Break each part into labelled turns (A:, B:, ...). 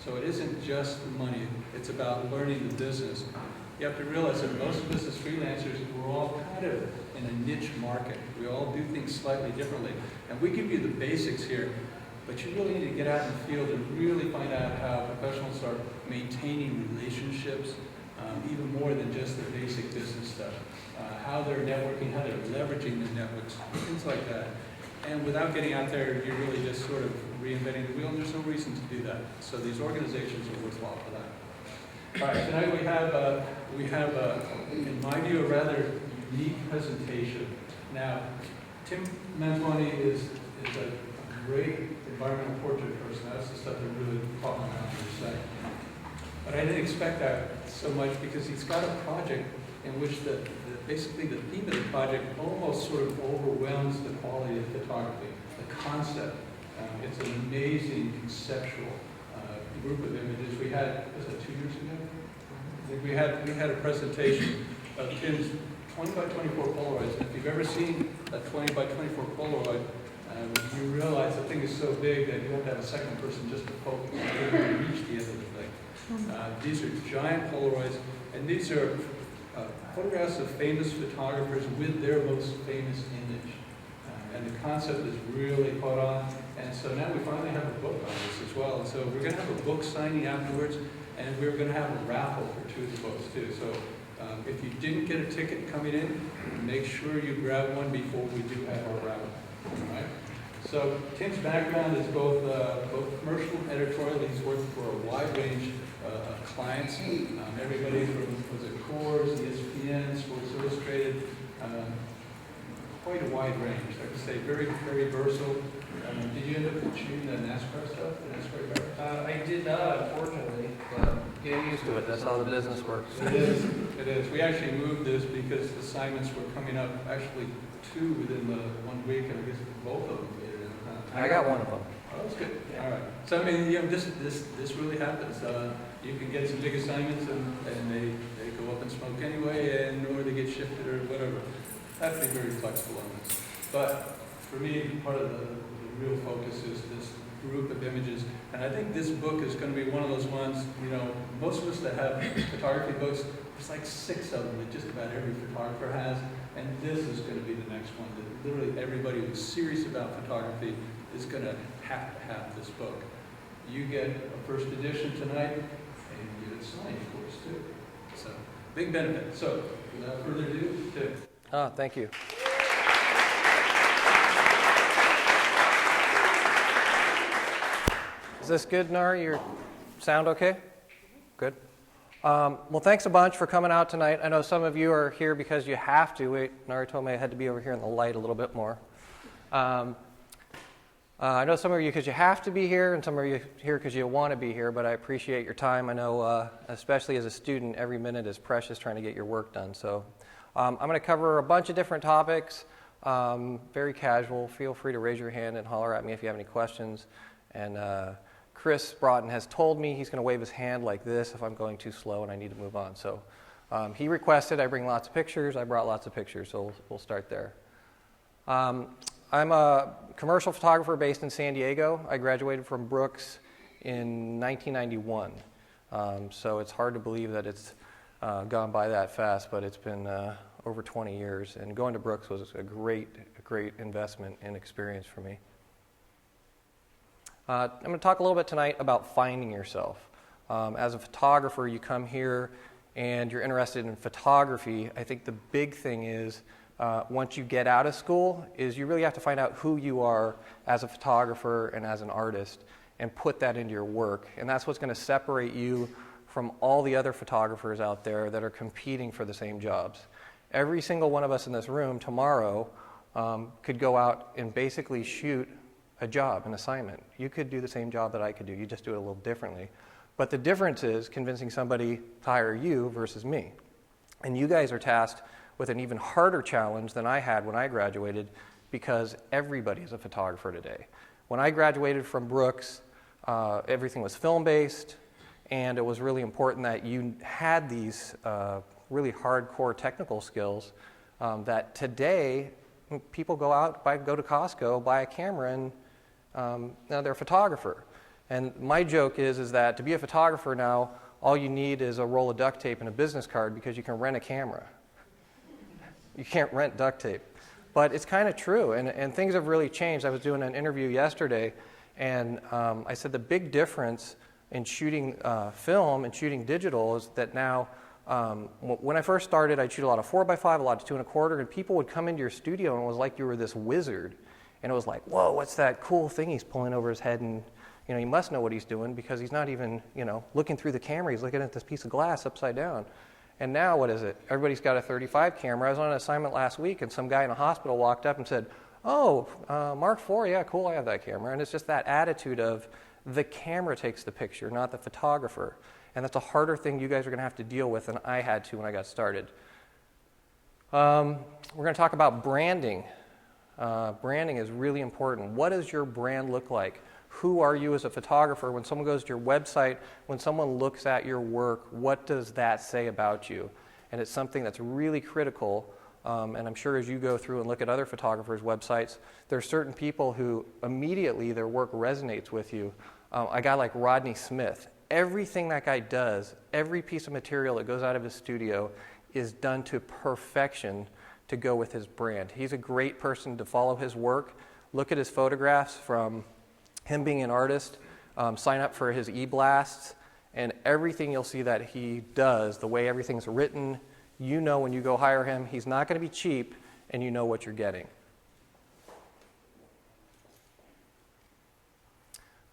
A: So it isn't just the money, it's about learning the business. You have to realize that most of us as freelancers, we're all kind of in a niche market. We all do things slightly differently. And we give you the basics here, but you really need to get out in the field and really find out how professionals are maintaining relationships, even more than just the basic business stuff. How they're networking, how they're leveraging their networks, things like that. And without getting out there, you're really just sort of reinventing the wheel, and there's no reason to do that. So these organizations are worthwhile for that. All right, tonight we have in my view, a rather unique presentation. Now, Tim Mantoani is a great environmental portrait person. That's the stuff that really caught my eye for a second. But I didn't expect that so much because he's got a project in which basically the theme of the project almost sort of overwhelms the quality of photography, the concept. It's an amazing conceptual group of images. We had, was that 2 years ago? I think we had a presentation of Tim's 20 by 24 Polaroids. And if you've ever seen a 20 by 24 Polaroid, you realize the thing is so big that you have to have a second person just to focus and reach the end of the thing. These are giant Polaroids, and these are photographs of famous photographers with their most famous image. And the concept is really caught on. And so now we finally have a book on this as well. And so we're going to have a book signing afterwards, and we're going to have a raffle for 2 of the books too. So if you didn't get a ticket coming in, make sure you grab one before we do have our raffle. All right? So Tim's background is both commercial and editorial. He's worked for a wide range of clients. Everybody from Coors, ESPN, Sports Illustrated, quite a wide range. Like I say, very, very versatile. Did you end up shooting the NASCAR stuff, the NASCAR cars?
B: I did not, unfortunately, but get used to it. That's how the business works.
A: It is. It is. We actually moved this because assignments were coming up, actually 2 within the 1 week, and I guess both of them made it in.
B: I got one of them.
A: Oh, that's good. Yeah. All right. So I mean, this really happens. You can get some big assignments, and they go up in smoke anyway, or they get shifted or whatever. I have to be very flexible on this. But for me, part of the real focus is this group of images. And I think this book is going to be one of those ones, most of us that have photography books, there's like 6 of them that just about every photographer has. And this is going to be the next one that literally everybody who's serious about photography is going to have this book. You get a first edition tonight, and you get it signed, of course, too. So, big benefit. So, without further ado, Tim.
B: Thank you. Is this good, Nari? Your sound okay? Good. Well, thanks a bunch for coming out tonight. I know some of you are here because you have to. Wait, Nari told me I had to be over here in the light a little bit more. I know some of you because you have to be here, and some of you here because you want to be here, but I appreciate your time. I know, especially as a student, every minute is precious trying to get your work done. So I'm going to cover a bunch of different topics, very casual. Feel free to raise your hand and holler at me if you have any questions. And Chris Broughton has told me he's going to wave his hand like this if I'm going too slow and I need to move on. So he requested I bring lots of pictures. I brought lots of pictures, so we'll start there. I'm a commercial photographer based in San Diego. I graduated from Brooks in 1991. So it's hard to believe that it's gone by that fast, but it's been over 20 years. And going to Brooks was a great investment and experience for me. I'm going to talk a little bit tonight about finding yourself. As a photographer, you come here and you're interested in photography. I think the big thing is once you get out of school is you really have to find out who you are as a photographer and as an artist and put that into your work. And that's what's going to separate you from all the other photographers out there that are competing for the same jobs. Every single one of us in this room tomorrow could go out and basically shoot a job, an assignment. You could do the same job that I could do. You just do it a little differently. But the difference is convincing somebody to hire you versus me. And you guys are tasked with an even harder challenge than I had when I graduated because everybody is a photographer today. When I graduated from Brooks, everything was film-based, and it was really important that you had these really hardcore technical skills that today people go out, go to Costco, buy a camera, and now they're a photographer. And my joke is that to be a photographer now, all you need is a roll of duct tape and a business card because you can rent a camera. You can't rent duct tape. But it's kind of true, and things have really changed. I was doing an interview yesterday, and I said the big difference in shooting film and shooting digital is that now, when I first started, I'd shoot a lot of 4x5, a lot of 2 1/4, and people would come into your studio and it was like you were this wizard. And it was like, whoa, what's that cool thing he's pulling over his head? And he must know what he's doing because he's not even, looking through the camera. He's looking at this piece of glass upside down. And now, what is it? Everybody's got a 35 camera. I was on an assignment last week, and some guy in a hospital walked up and said, oh, Mark IV, yeah, cool, I have that camera. And it's just that attitude of the camera takes the picture, not the photographer. And that's a harder thing you guys are going to have to deal with than I had to when I got started. We're going to talk about branding. Branding is really important. What does your brand look like? Who are you as a photographer? When someone goes to your website, when someone looks at your work, what does that say about you? And it's something that's really critical. And I'm sure as you go through and look at other photographers' websites, there are certain people who immediately their work resonates with you. A guy like Rodney Smith, everything that guy does, every piece of material that goes out of his studio is done to perfection to go with his brand. He's a great person to follow his work. Look at his photographs from him being an artist, sign up for his e-blasts, and everything you'll see that he does, the way everything's written, when you go hire him, he's not going to be cheap, and you know what you're getting.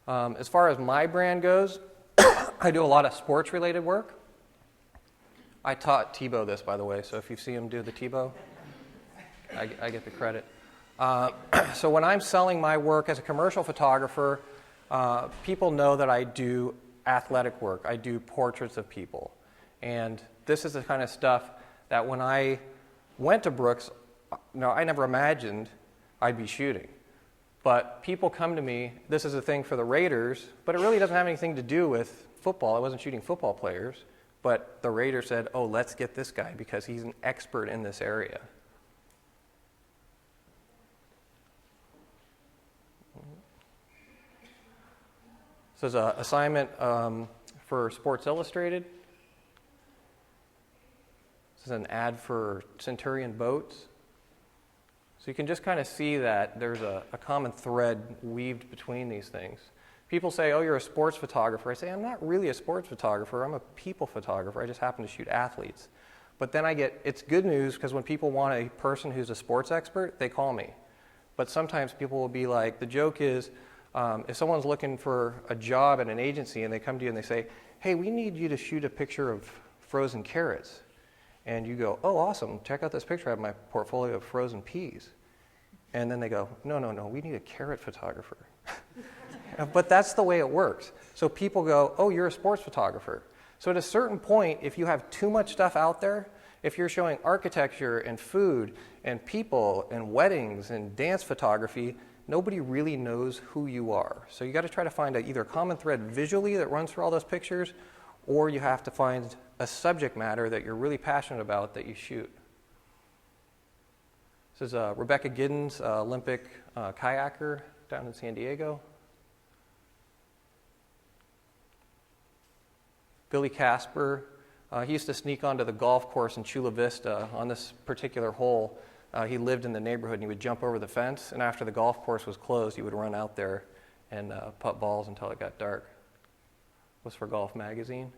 B: As far as my brand goes, I do a lot of sports-related work. I taught Tebow this, by the way, so if you see him do the Tebow, I get the credit. So when I'm selling my work as a commercial photographer, people know that I do athletic work. I do portraits of people. And this is the kind of stuff that when I went to Brooks, I never imagined I'd be shooting. But people come to me, this is a thing for the Raiders, but it really doesn't have anything to do with football. I wasn't shooting football players. But the Raiders said, oh, let's get this guy because he's an expert in this area. So there's an assignment for Sports Illustrated. This is an ad for Centurion Boats. So you can just kind of see that there's a common thread weaved between these things. People say, oh, you're a sports photographer. I say, I'm not really a sports photographer. I'm a people photographer. I just happen to shoot athletes. But then it's good news because when people want a person who's a sports expert, they call me. But sometimes people will be like, the joke is, if someone's looking for a job at an agency and they come to you and they say, hey, we need you to shoot a picture of frozen carrots. And you go, oh, awesome, check out this picture. I have my portfolio of frozen peas. And then they go, no, we need a carrot photographer. But that's the way it works. So people go, oh, you're a sports photographer. So at a certain point, if you have too much stuff out there, if you're showing architecture and food and people and weddings and dance photography, nobody really knows who you are. So you got to try to find either a common thread visually that runs through all those pictures, or you have to find a subject matter that you're really passionate about that you shoot. This is Rebecca Giddens, Olympic kayaker down in San Diego. Billy Casper, he used to sneak onto the golf course in Chula Vista on this particular hole. He lived in the neighborhood and he would jump over the fence, and after the golf course was closed, he would run out there and putt balls until it got dark. It was for Golf Magazine.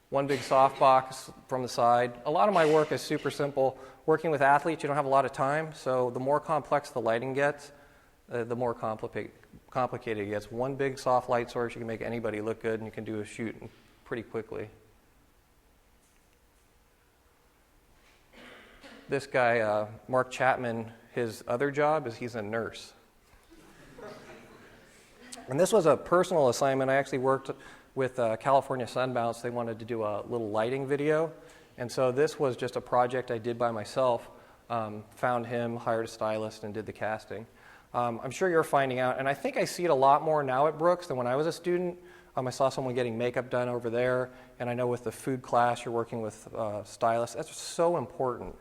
B: One big softbox from the side. A lot of my work is super simple. Working with athletes, you don't have a lot of time, so the more complex the lighting gets, the more complicated it gets. One big soft light source, you can make anybody look good, and you can do a shoot pretty quickly. This guy, Mark Chapman, his other job is he's a nurse. And this was a personal assignment. I actually worked with California Sunbounce. They wanted to do a little lighting video. And so this was just a project I did by myself. Found him, hired a stylist, and did the casting. I'm sure you're finding out, and I think I see it a lot more now at Brooks than when I was a student. I saw someone getting makeup done over there, and I know with the food class you're working with stylists. That's so important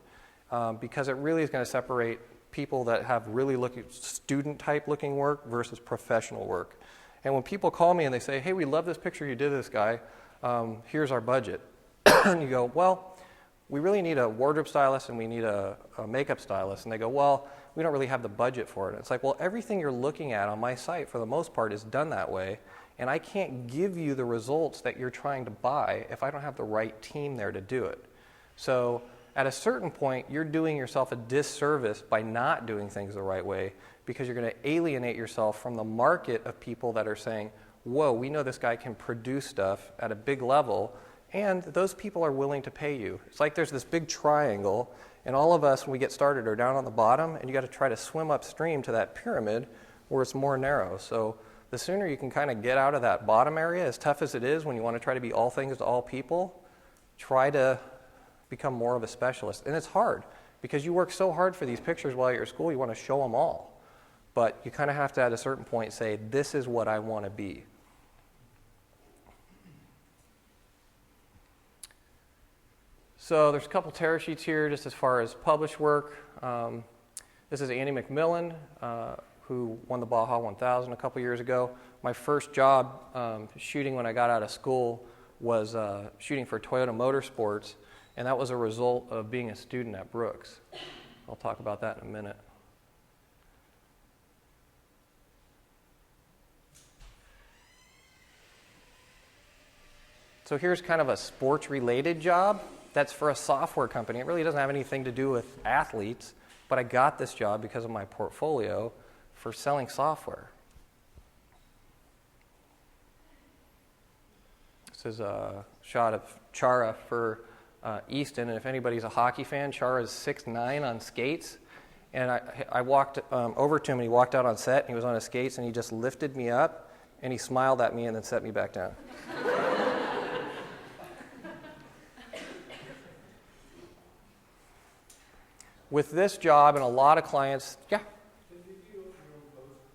B: because it really is going to separate people that have really student-type looking work versus professional work. And when people call me and they say, hey, we love this picture you did of this guy, here's our budget. And you go, well, we really need a wardrobe stylist and we need a makeup stylist. And they go, well, we don't really have the budget for it. And it's like, well, everything you're looking at on my site for the most part is done that way. And I can't give you the results that you're trying to buy if I don't have the right team there to do it. So at a certain point, you're doing yourself a disservice by not doing things the right way, because you're going to alienate yourself from the market of people that are saying, whoa, we know this guy can produce stuff at a big level, and those people are willing to pay you. It's like there's this big triangle, and all of us, when we get started, are down on the bottom, and you got to try to swim upstream to that pyramid where it's more narrow. So the sooner you can kind of get out of that bottom area, as tough as it is when you want to try to be all things to all people, try to become more of a specialist. And it's hard, because you work so hard for these pictures while you're at school, you want to show them all. But you kind of have to, at a certain point, say, this is what I want to be. So there's a couple tear sheets here just as far as published work. This is Andy McMillan, who won the Baja 1000 a couple years ago. My first job shooting when I got out of school was shooting for Toyota Motorsports, and that was a result of being a student at Brooks. I'll talk about that in a minute. So here's kind of a sports-related job that's for a software company. It really doesn't have anything to do with athletes, but I got this job because of my portfolio for selling software. This is a shot of Chara for Easton, and if anybody's a hockey fan, Chara's 6'9" on skates. And I walked over to him, and he walked out on set, and he was on his skates, and he just lifted me up, and he smiled at me and then set me back down. With this job and a lot of clients, yeah.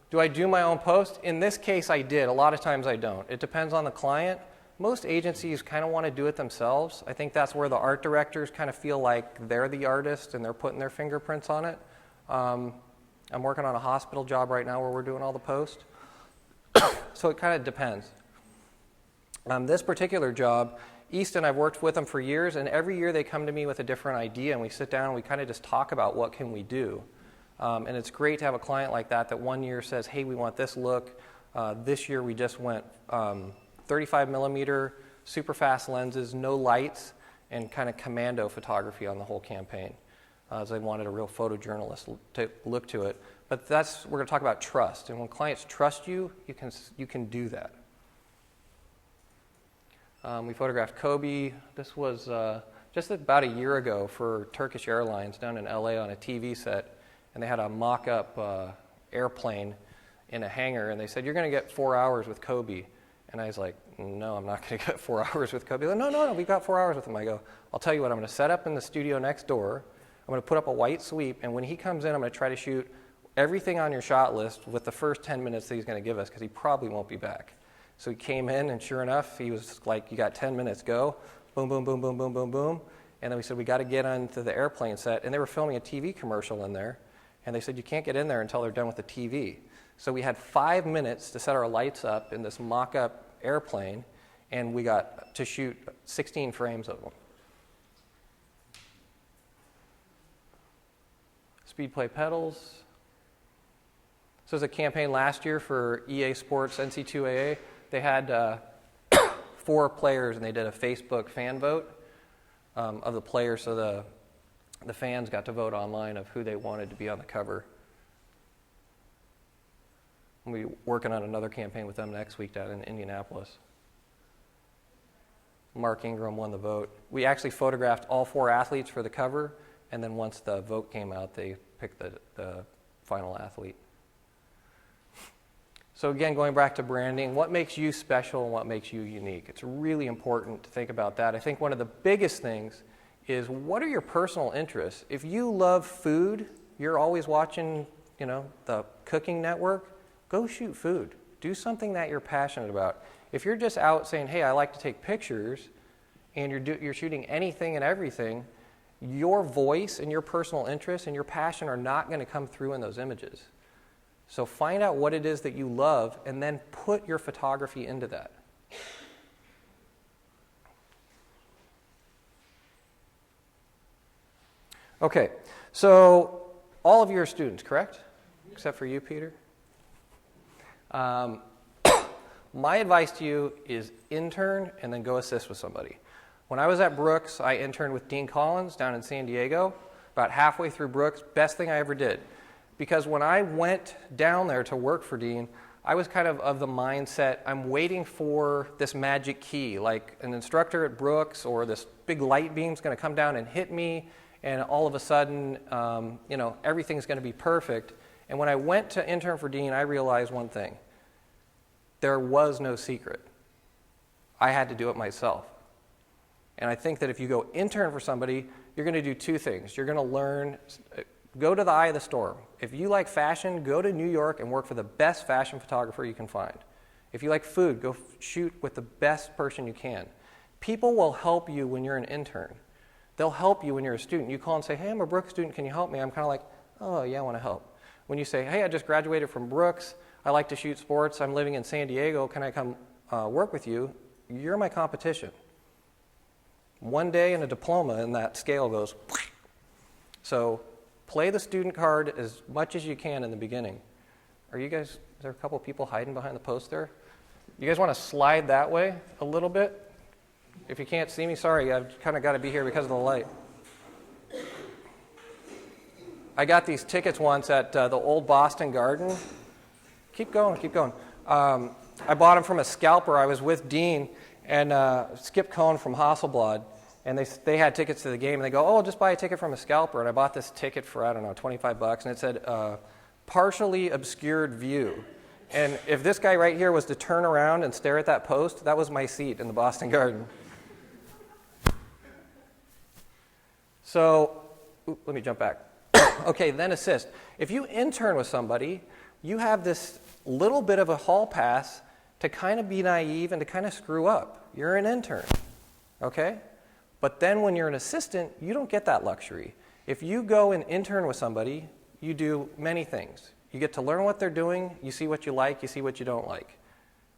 B: Do I do my own post? In this case, I did. A lot of times I don't. It depends on the client. Most agencies kind of want to do it themselves. I think that's where the art directors kind of feel like they're the artist and they're putting their fingerprints on it. I'm working on a hospital job right now where we're doing all the post. So it kind of depends. This particular job, Easton, I've worked with them for years, and every year they come to me with a different idea, and we sit down and we kind of just talk about what can we do. And it's great to have a client like that one year says, hey, we want this look. This year we just went 35 millimeter, super fast lenses, no lights, and kind of commando photography on the whole campaign. As they wanted a real photojournalist to look to it. But we're going to talk about trust. And when clients trust you, you can do that. We photographed Kobe. This was just about a year ago for Turkish Airlines down in LA on a TV set. And they had a mock-up airplane in a hangar. And they said, you're going to get 4 hours with Kobe. And I was like, no, I'm not going to get 4 hours with Kobe. They're like, no, we got 4 hours with him. I go, I'll tell you what, I'm going to set up in the studio next door. I'm going to put up a white sweep. And when he comes in, I'm going to try to shoot everything on your shot list with the first 10 minutes that he's going to give us, because he probably won't be back. So he came in, and sure enough, he was like, you got 10 minutes, go. Boom, boom, boom, boom, boom, boom, boom. And then we said, we got to get onto the airplane set. And they were filming a TV commercial in there. And they said, you can't get in there until they're done with the TV. So we had 5 minutes to set our lights up in this mock-up airplane, and we got to shoot 16 frames of them. Speed play pedals. This was a campaign last year for EA Sports NC2AA. They had 4 players, and they did a Facebook fan vote of the players, so the fans got to vote online of who they wanted to be on the cover. We'll be working on another campaign with them next week down in Indianapolis. Mark Ingram won the vote. We actually photographed all 4 athletes for the cover, and then once the vote came out, they picked the final athlete. So again, going back to branding, what makes you special and what makes you unique? It's really important to think about that. I think one of the biggest things is, what are your personal interests? If you love food, you're always watching, the Cooking Network, go shoot food. Do something that you're passionate about. If you're just out saying, hey, I like to take pictures, and you're shooting anything and everything, your voice and your personal interests and your passion are not going to come through in those images. So find out what it is that you love and then put your photography into that. Okay, so all of you are students, correct? Except for you, Peter. My advice to you is intern and then go assist with somebody. When I was at Brooks, I interned with Dean Collins down in San Diego. About halfway through Brooks, best thing I ever did. Because when I went down there to work for Dean, I was kind of the mindset, I'm waiting for this magic key, like an instructor at Brooks or this big light beam's going to come down and hit me, and all of a sudden, everything's going to be perfect. And when I went to intern for Dean, I realized one thing. There was no secret. I had to do it myself. And I think that if you go intern for somebody, you're going to do two things. You're going to learn, go to the eye of the storm. If you like fashion, go to New York and work for the best fashion photographer you can find. If you like food, go shoot with the best person you can. People will help you when you're an intern. They'll help you when you're a student. You call and say, hey, I'm a Brooks student, can you help me? I'm kind of like, oh, yeah, I want to help. When you say, hey, I just graduated from Brooks, I like to shoot sports, I'm living in San Diego, can I come work with you? You're my competition. One day in a diploma and that scale goes, so play the student card as much as you can in the beginning. Is there a couple people hiding behind the post there? You guys want to slide that way a little bit? If you can't see me, sorry, I've kind of got to be here because of the light. I got these tickets once at the old Boston Garden. Keep going. I bought them from a scalper. I was with Dean and Skip Cohn from Hasselblad, and they had tickets to the game, and they go, oh, just buy a ticket from a scalper. And I bought this ticket for, I don't know, $25, and it said, partially obscured view. And if this guy right here was to turn around and stare at that post, that was my seat in the Boston Garden. So, let me jump back. Okay, then assist. If you intern with somebody, you have this little bit of a hall pass to kind of be naive and to kind of screw up. You're an intern, okay? But then when you're an assistant, you don't get that luxury. If you go and intern with somebody, you do many things. You get to learn what they're doing, you see what you like, you see what you don't like.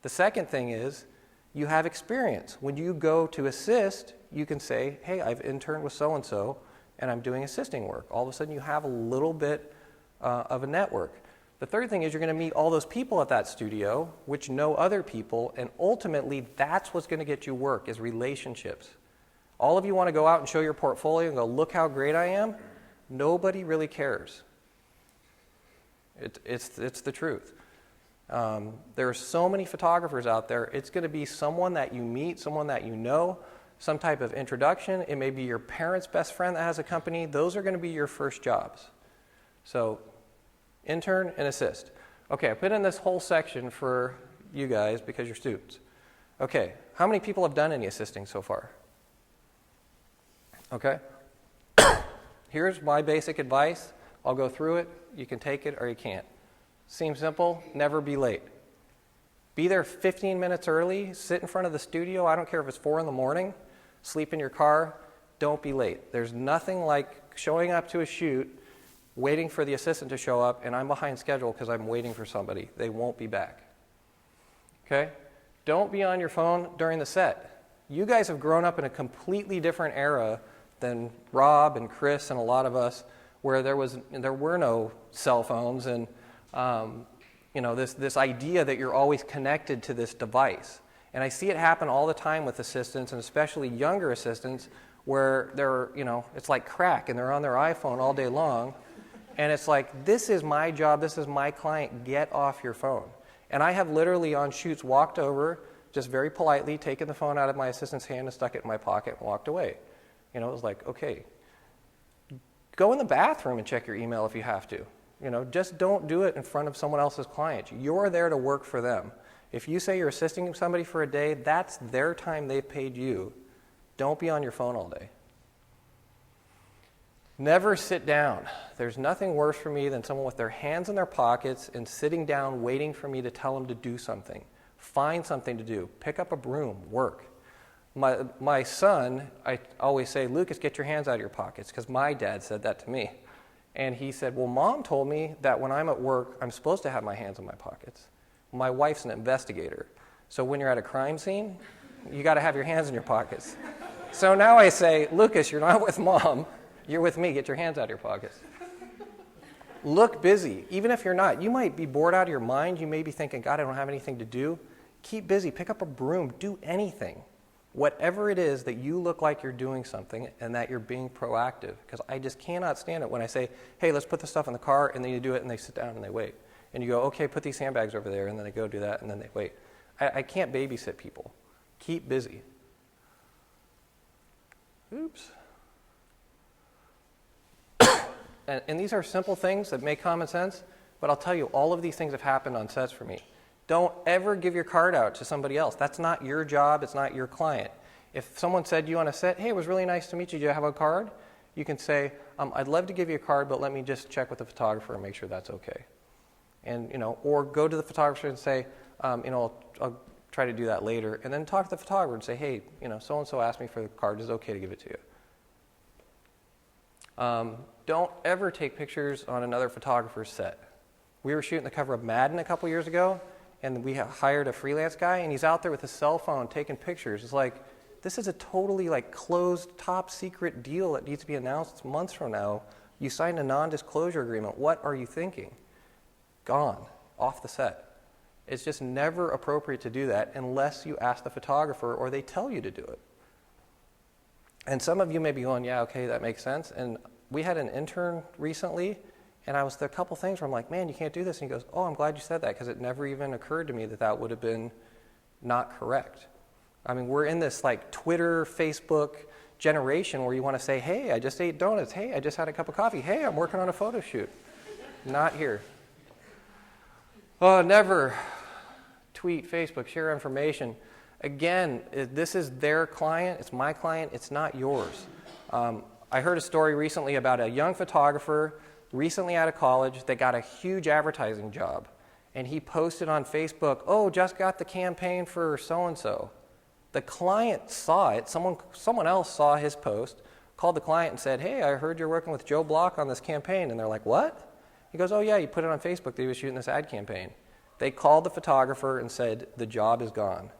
B: The second thing is you have experience. When you go to assist, you can say, hey, I've interned with so-and-so, and I'm doing assisting work. All of a sudden you have a little bit of a network. The third thing is you're going to meet all those people at that studio, which know other people, and ultimately that's what's going to get you work, is relationships. All of you want to go out and show your portfolio and go, look how great I am? Nobody really cares. It's the truth. There are so many photographers out there. It's going to be someone that you meet, someone that you know, some type of introduction. It may be your parents' best friend that has a company. Those are going to be your first jobs. So intern and assist. Okay, I put in this whole section for you guys because you're students. Okay, how many people have done any assisting so far? Okay. Here's my basic advice. I'll go through it. You can take it or you can't. Seems simple. Never be late. Be there 15 minutes early. Sit in front of the studio. I don't care if it's 4 in the morning. Sleep in your car. Don't be late. There's nothing like showing up to a shoot, waiting for the assistant to show up, and I'm behind schedule because I'm waiting for somebody. They won't be back. Okay? Don't be on your phone during the set. You guys have grown up in a completely different era than Rob and Chris and a lot of us, where there were no cell phones and this idea that you're always connected to this device. And I see it happen all the time with assistants, and especially younger assistants, where it's like crack and they're on their iPhone all day long. And it's like, this is my job, this is my client, get off your phone. And I have literally on shoots walked over, just very politely taken the phone out of my assistant's hand and stuck it in my pocket and walked away. It was like, okay, go in the bathroom and check your email if you have to. Just don't do it in front of someone else's client. You're there to work for them. If you say you're assisting somebody for a day, that's their time they've paid you. Don't be on your phone all day. Never sit down. There's nothing worse for me than someone with their hands in their pockets and sitting down waiting for me to tell them to do something. Find something to do. Pick up a broom. Work. My son, I always say, Lucas, get your hands out of your pockets, because my dad said that to me. And he said, well, Mom told me that when I'm at work, I'm supposed to have my hands in my pockets. My wife's an investigator. So when you're at a crime scene, you got to have your hands in your pockets. So now I say, Lucas, you're not with Mom. You're with me. Get your hands out of your pockets. Look busy. Even if you're not, you might be bored out of your mind. You may be thinking, God, I don't have anything to do. Keep busy. Pick up a broom. Do anything. Whatever it is that you look like you're doing something and that you're being proactive. Because I just cannot stand it when I say, hey, let's put the stuff in the car, and then you do it, and they sit down and they wait. And you go, okay, put these sandbags over there, and then they go do that, and then they wait. I can't babysit people. Keep busy. Oops. And these are simple things that make common sense, but I'll tell you, all of these things have happened on sets for me. Don't ever give your card out to somebody else. That's not your job. It's not your client. If someone said to you on a set, hey, it was really nice to meet you. Do you have a card? You can say, I'd love to give you a card, but let me just check with the photographer and make sure that's okay. And, or go to the photographer and say, I'll try to do that later. And then talk to the photographer and say, hey, so-and-so asked me for the card. Is it okay to give it to you? Don't ever take pictures on another photographer's set. We were shooting the cover of Madden a couple years ago, and we hired a freelance guy, and he's out there with his cell phone taking pictures. It's like, this is a totally closed, top secret deal that needs to be announced months from now. You signed a non-disclosure agreement. What are you thinking? Gone, off the set. It's just never appropriate to do that unless you ask the photographer or they tell you to do it. And some of you may be going, yeah, okay, that makes sense. And we had an intern recently, and there were a couple things where I'm like, man, you can't do this. And he goes, oh, I'm glad you said that, because it never even occurred to me that would have been not correct. I mean, we're in this Twitter, Facebook generation where you want to say, hey, I just ate donuts. Hey, I just had a cup of coffee. Hey, I'm working on a photo shoot. Not here. Oh, never tweet, Facebook, share information. Again, this is their client. It's my client. It's not yours. I heard a story recently about a young photographer recently out of college that got a huge advertising job. And he posted on Facebook, oh, just got the campaign for so-and-so. The client saw it. Someone else saw his post, called the client and said, hey, I heard you're working with Joe Block on this campaign. And they're like, what? He goes, oh, yeah, you put it on Facebook that he was shooting this ad campaign. They called the photographer and said, the job is gone.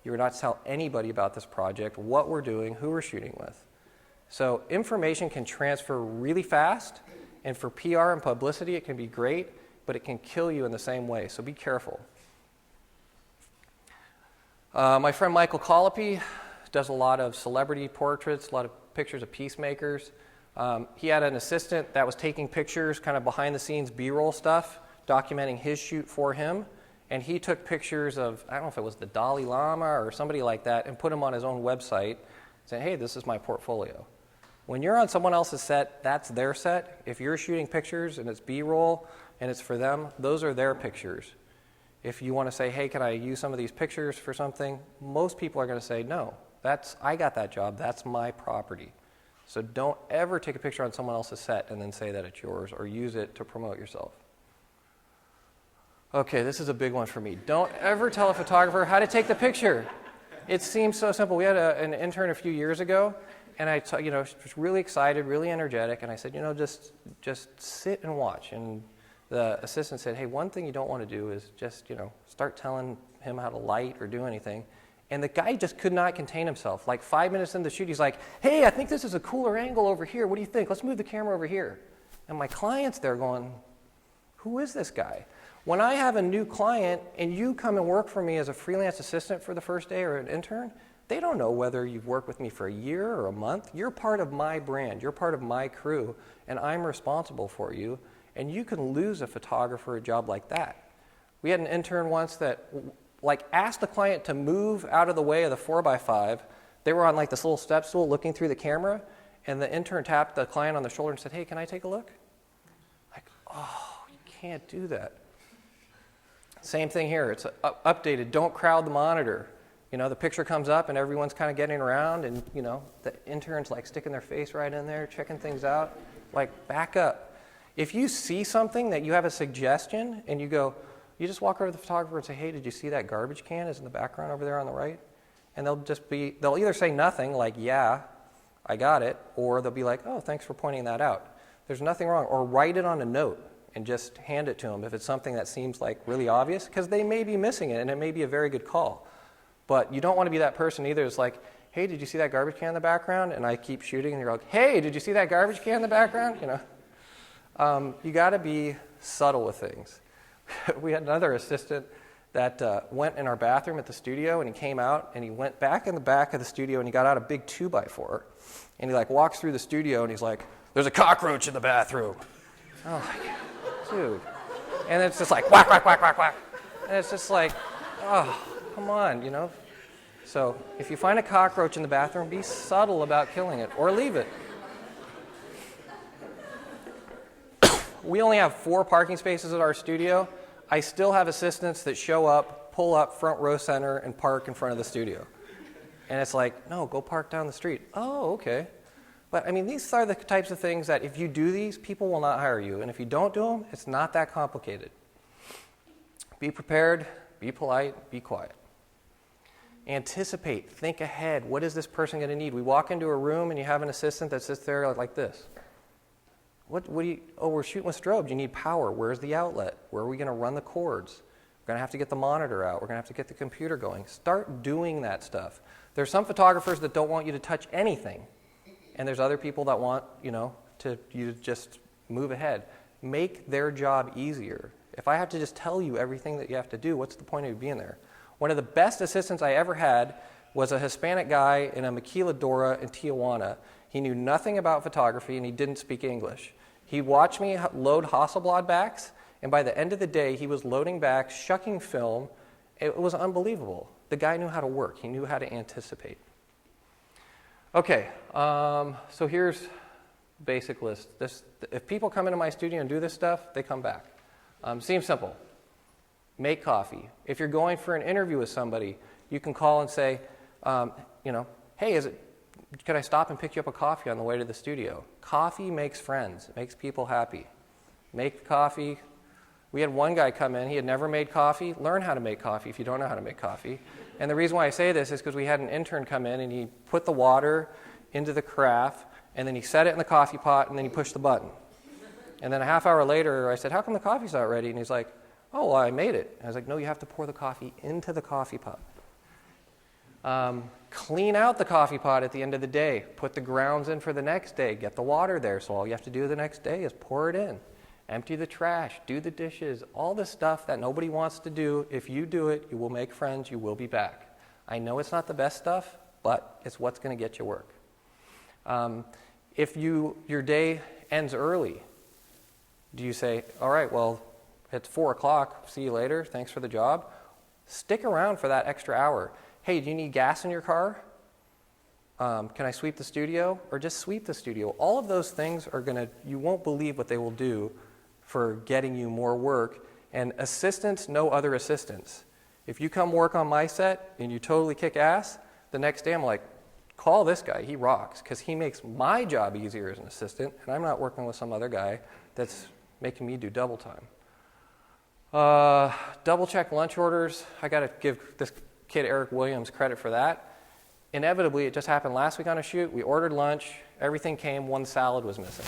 B: You are not to tell anybody about this project, what we're doing, who we're shooting with. So information can transfer really fast, and for PR and publicity, it can be great, but it can kill you in the same way, so be careful. My friend Michael Colopy does a lot of celebrity portraits, a lot of pictures of peacemakers. He had an assistant that was taking pictures, kind of behind-the-scenes B-roll stuff, documenting his shoot for him, and he took pictures of, I don't know if it was the Dalai Lama or somebody like that, and put them on his own website, saying, hey, this is my portfolio. When you're on someone else's set, that's their set. If you're shooting pictures and it's B-roll and it's for them, those are their pictures. If you want to say, hey, can I use some of these pictures for something, most people are going to say, no, I got that job, that's my property. So don't ever take a picture on someone else's set and then say that it's yours or use it to promote yourself. Okay, this is a big one for me. Don't ever tell a photographer how to take the picture. It seems so simple. We had an intern a few years ago, and I was really excited, really energetic, and I said, just sit and watch. And the assistant said, hey, one thing you don't want to do is just, start telling him how to light or do anything. And the guy just could not contain himself. 5 minutes into the shoot, he's like, hey, I think this is a cooler angle over here. What do you think? Let's move the camera over here. And my client's there going, who is this guy? When I have a new client and you come and work for me as a freelance assistant for the first day or an intern, they don't know whether you've worked with me for a year or a month. You're part of my brand. You're part of my crew, and I'm responsible for you. And you can lose a photographer a job like that. We had an intern once that asked the client to move out of the way of the 4x5. They were on this little step stool looking through the camera, and the intern tapped the client on the shoulder and said, hey, can I take a look? Oh, you can't do that. Same thing here. It's updated. Don't crowd the monitor. The picture comes up and everyone's kind of getting around, and the intern's sticking their face right in there, checking things out. Back up. If you see something that you have a suggestion and you just walk over to the photographer and say, hey, did you see that garbage can is in the background over there on the right? And they'll either say nothing, yeah, I got it, or they'll be like, oh, thanks for pointing that out. There's nothing wrong. Or write it on a note and just hand it to them if it's something that seems like really obvious, because they may be missing it and it may be a very good call. But you don't want to be that person either. It's like, hey, did you see that garbage can in the background? And I keep shooting and you're like, hey, did you see that garbage can in the background? You know, you got to be subtle with things. We had another assistant that went in our bathroom at the studio, and he came out and he went back in the back of the studio and he got out a big 2x4 and he like walks through the studio and he's like, there's a cockroach in the bathroom. Oh my God, dude. And it's just like whack, whack, whack, whack, whack. And it's just like, oh, come on, you know. So if you find a cockroach in the bathroom, be subtle about killing it or leave it. We only have 4 parking spaces at our studio. I still have assistants that show up, pull up front row center, and park in front of the studio. And it's like, no, go park down the street. Oh, okay. But I mean, these are the types of things that if you do these, people will not hire you. And if you don't do them, it's not that complicated. Be prepared, be polite, be quiet. Anticipate, think ahead. What is this person going to need? We walk into a room and you have an assistant that sits there like this. What do you, oh, we're shooting with strobes. You need power. Where's the outlet? Where are we going to run the cords? We're going to have to get the monitor out. We're going to have to get the computer going. Start doing that stuff. There's some photographers that don't want you to touch anything. And there's other people that want, you to just move ahead. Make their job easier. If I have to just tell you everything that you have to do, what's the point of you being there? One of the best assistants I ever had was a Hispanic guy in a maquiladora in Tijuana. He knew nothing about photography and he didn't speak English. He watched me load Hasselblad backs, and by the end of the day, he was loading back, shucking film. It was unbelievable. The guy knew how to work. He knew how to anticipate. Okay, so here's the basic list. If people come into my studio and do this stuff, they come back. Seems simple. Make coffee. If you're going for an interview with somebody, you can call and say, hey, could I stop and pick you up a coffee on the way to the studio? Coffee makes friends. It makes people happy. Make coffee. We had one guy come in. He had never made coffee. Learn how to make coffee if you don't know how to make coffee. And the reason why I say this is because we had an intern come in and he put the water into the carafe and then he set it in the coffee pot and then he pushed the button. And then a half hour later, I said, how come the coffee's not ready? And he's like, oh, well, I made it. And I was like, no, you have to pour the coffee into the coffee pot. Clean out the coffee pot at the end of the day. Put the grounds in for the next day. Get the water there. So all you have to do the next day is pour it in. Empty the trash. Do the dishes. All the stuff that nobody wants to do. If you do it, you will make friends. You will be back. I know it's not the best stuff, but it's what's going to get you work. If your day ends early, do you say, all right, well, it's 4 o'clock. See you later. Thanks for the job. Stick around for that extra hour. Hey, do you need gas in your car? Can I sweep the studio? Or just sweep the studio. All of those things are you won't believe what they will do for getting you more work. And assistants know other assistants. If you come work on my set and you totally kick ass, the next day I'm like, call this guy, he rocks, because he makes my job easier as an assistant, and I'm not working with some other guy that's making me do double time. Double check lunch orders. I got to give this kid Eric Williams credit for that. Inevitably, it just happened last week on a shoot. We ordered lunch, everything came, one salad was missing.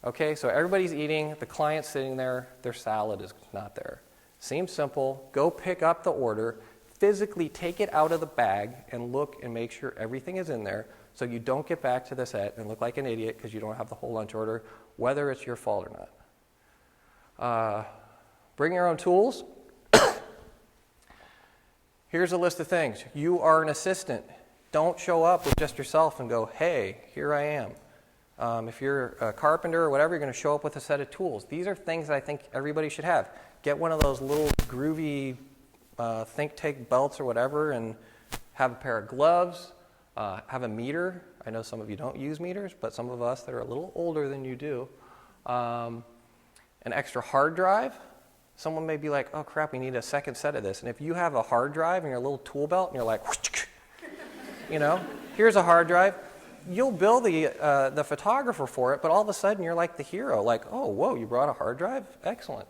B: Okay, so everybody's eating, the client's sitting there, their salad is not there. Seems simple. Go pick up the order, physically take it out of the bag and look and make sure everything is in there so you don't get back to the set and look like an idiot because you don't have the whole lunch order, whether it's your fault or not. Bring your own tools. Here's a list of things. You are an assistant. Don't show up with just yourself and go, hey, here I am. If you're a carpenter or whatever, you're going to show up with a set of tools. These are things that I think everybody should have. Get one of those little groovy think tank belts or whatever and have a pair of gloves, have a meter. I know some of you don't use meters, but some of us that are a little older than you do. An extra hard drive. Someone may be like, oh crap, we need a second set of this. And if you have a hard drive and your little tool belt and you're like, here's a hard drive, you'll bill the photographer for it, but all of a sudden you're like the hero, like, oh, whoa, you brought a hard drive? Excellent.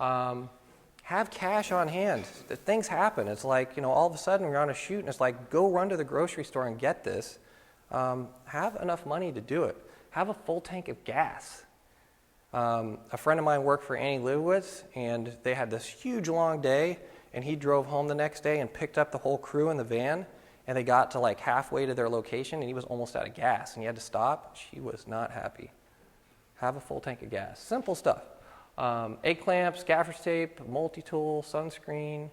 B: Have cash on hand. Things happen. It's like, all of a sudden you're on a shoot and it's like, go run to the grocery store and get this. Have enough money to do it. Have a full tank of gas. A friend of mine worked for Annie Leibovitz, and they had this huge long day, and he drove home the next day and picked up the whole crew in the van, and they got to like halfway to their location, and he was almost out of gas, and he had to stop. She was not happy. Have a full tank of gas. Simple stuff. Egg clamps, gaffer's tape, multi-tool, sunscreen.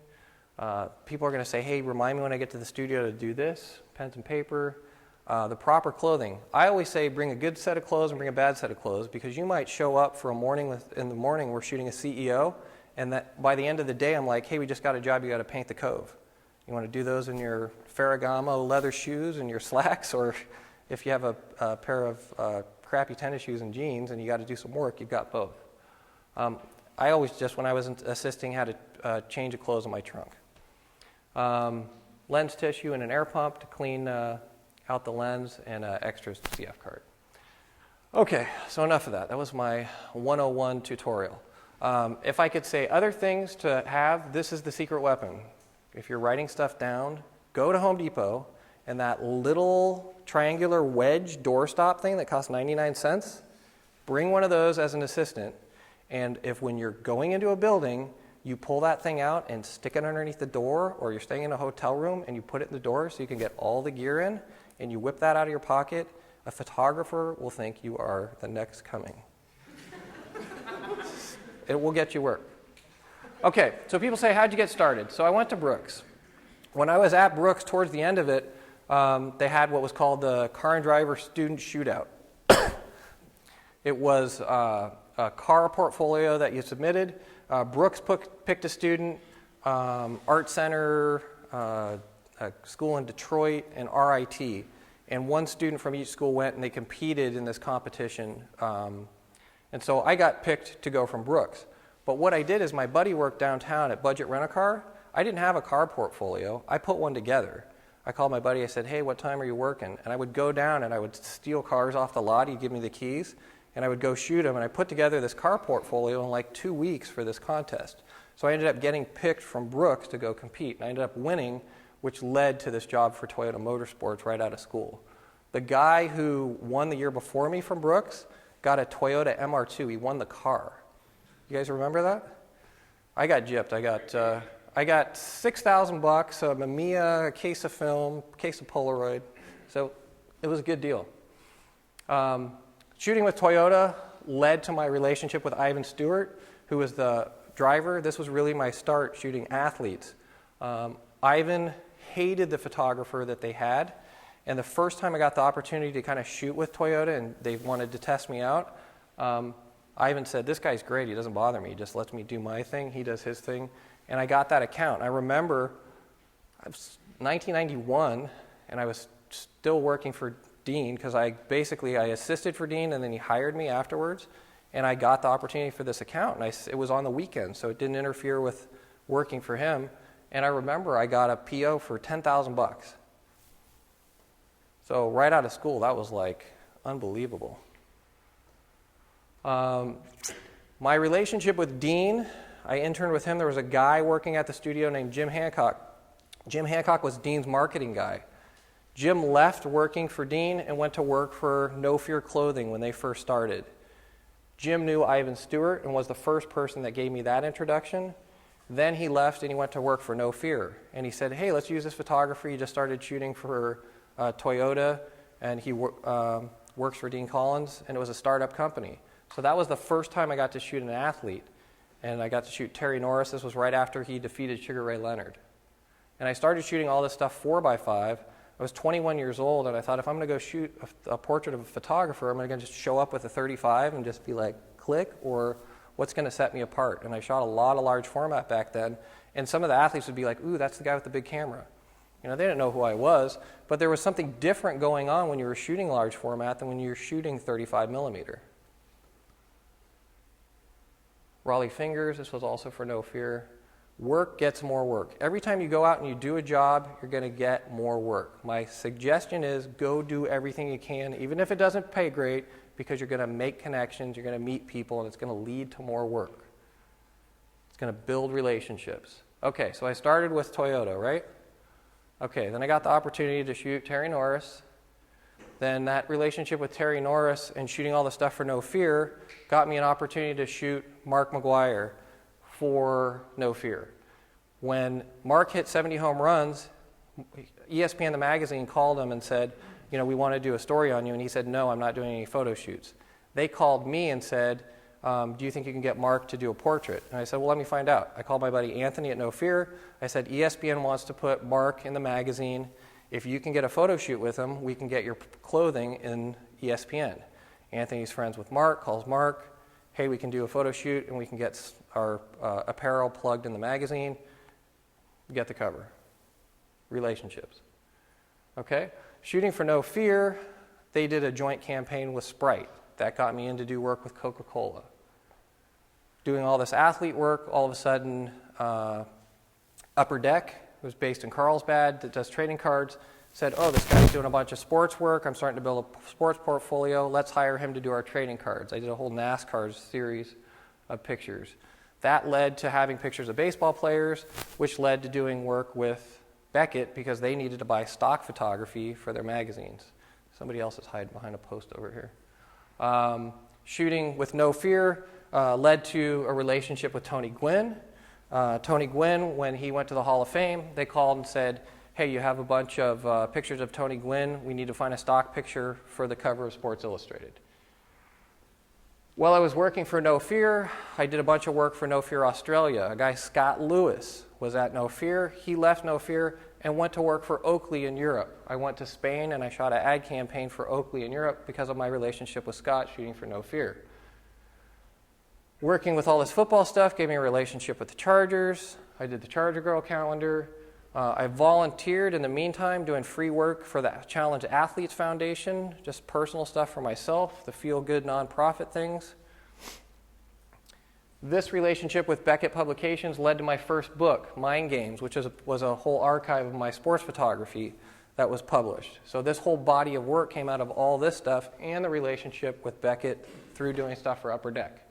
B: People are going to say, hey, remind me when I get to the studio to do this. Pens and paper. The proper clothing. I always say bring a good set of clothes and bring a bad set of clothes, because you might show up for a morning in the morning we're shooting a CEO, and that by the end of the day I'm like, hey, we just got a job, you got to paint the cove. You want to do those in your Ferragamo leather shoes and your slacks, or if you have a pair of crappy tennis shoes and jeans and you got to do some work, you've got both. I always just, when I was assisting, had a change of clothes in my trunk. Lens tissue and an air pump to clean out the lens, and extras CF card. Okay, so enough of that. That was my 101 tutorial. If I could say other things to have, this is the secret weapon. If you're writing stuff down, go to Home Depot, and that little triangular wedge doorstop thing that costs 99 cents, bring one of those as an assistant. And if when you're going into a building, you pull that thing out and stick it underneath the door, or you're staying in a hotel room and you put it in the door so you can get all the gear in, and you whip that out of your pocket, a photographer will think you are the next coming. It will get you work. Okay, so people say, how'd you get started? So I went to Brooks. When I was at Brooks, towards the end of it, they had what was called the Car and Driver Student Shootout. It was a car portfolio that you submitted. Brooks picked a student, Art Center, a school in Detroit, and RIT. And one student from each school went and they competed in this competition. And so I got picked to go from Brooks. But what I did is my buddy worked downtown at Budget Rent-A-Car. I didn't have a car portfolio. I put one together. I called my buddy. I said, hey, what time are you working? And I would go down and I would steal cars off the lot. He'd give me the keys. And I would go shoot them. And I put together this car portfolio in like 2 weeks for this contest. So I ended up getting picked from Brooks to go compete. And I ended up winning, which led to this job for Toyota Motorsports right out of school. The guy who won the year before me from Brooks got a Toyota MR2. He won the car. You guys remember that? I got gypped. I got $6,000, a Mamiya, a case of film, a case of Polaroid. So it was a good deal. Shooting with Toyota led to my relationship with Ivan Stewart, who was the driver. This was really my start shooting athletes. Ivan hated the photographer that they had, and the first time I got the opportunity to kind of shoot with Toyota and they wanted to test me out, Ivan said, this guy's great, he doesn't bother me, he just lets me do my thing, he does his thing, and I got that account. I remember it was 1991, and I was still working for Dean, because I assisted for Dean, and then he hired me afterwards, and I got the opportunity for this account, and it was on the weekend, so it didn't interfere with working for him. And I remember I got a PO for $10,000. So right out of school, that was like unbelievable. My relationship with Dean, I interned with him. There was a guy working at the studio named Jim Hancock. Jim Hancock was Dean's marketing guy. Jim left working for Dean and went to work for No Fear Clothing when they first started. Jim knew Ivan Stewart and was the first person that gave me that introduction. Then he left and he went to work for No Fear. And he said, hey, let's use this photographer. He just started shooting for Toyota, and he works for Dean Collins, and it was a startup company. So that was the first time I got to shoot an athlete. And I got to shoot Terry Norris. This was right after he defeated Sugar Ray Leonard. And I started shooting all this stuff 4x5. I was 21 years old, and I thought, if I'm going to go shoot a portrait of a photographer, I'm going to just show up with a 35 and just be like, click, or what's going to set me apart? And I shot a lot of large format back then, and some of the athletes would be like, ooh, that's the guy with the big camera. You know, they didn't know who I was, but there was something different going on when you were shooting large format than when you were shooting 35 millimeter. Raleigh Fingers, this was also for No Fear. Work gets more work. Every time you go out and you do a job, you're going to get more work. My suggestion is go do everything you can, even if it doesn't pay great, because you're going to make connections, you're going to meet people, and it's going to lead to more work. It's going to build relationships. Okay, so I started with Toyota, right? Okay, then I got the opportunity to shoot Terry Norris. Then that relationship with Terry Norris and shooting all the stuff for No Fear got me an opportunity to shoot Mark McGwire for No Fear. When Mark hit 70 home runs, ESPN the magazine called him and said, we want to do a story on you. And he said, no, I'm not doing any photo shoots. They called me and said, do you think you can get Mark to do a portrait? And I said, well, let me find out. I called my buddy Anthony at No Fear. I said, ESPN wants to put Mark in the magazine. If you can get a photo shoot with him, we can get your clothing in ESPN. Anthony's friends with Mark, calls Mark, hey, we can do a photo shoot and we can get our apparel plugged in the magazine. Get the cover. Relationships. Okay? Shooting for No Fear, they did a joint campaign with Sprite. That got me in to do work with Coca-Cola. Doing all this athlete work, all of a sudden, Upper Deck, who was based in Carlsbad, that does trading cards, said, oh, this guy's doing a bunch of sports work. I'm starting to build a sports portfolio. Let's hire him to do our trading cards. I did a whole NASCAR series of pictures. That led to having pictures of baseball players, which led to doing work with Beckett because they needed to buy stock photography for their magazines. Somebody else is hiding behind a post over here. Shooting with No Fear led to a relationship with Tony Gwynn. Tony Gwynn, when he went to the Hall of Fame, they called and said, hey, you have a bunch of pictures of Tony Gwynn. We need to find a stock picture for the cover of Sports Illustrated. While I was working for No Fear, I did a bunch of work for No Fear Australia. A guy, Scott Lewis, was at No Fear. He left No Fear and went to work for Oakley in Europe. I went to Spain and I shot an ad campaign for Oakley in Europe because of my relationship with Scott shooting for No Fear. Working with all this football stuff gave me a relationship with the Chargers. I did the Charger Girl calendar. I volunteered in the meantime doing free work for the Challenge Athletes Foundation, just personal stuff for myself, the feel-good nonprofit things. This relationship with Beckett Publications led to my first book, Mind Games, which was a whole archive of my sports photography that was published. So this whole body of work came out of all this stuff and the relationship with Beckett through doing stuff for Upper Deck.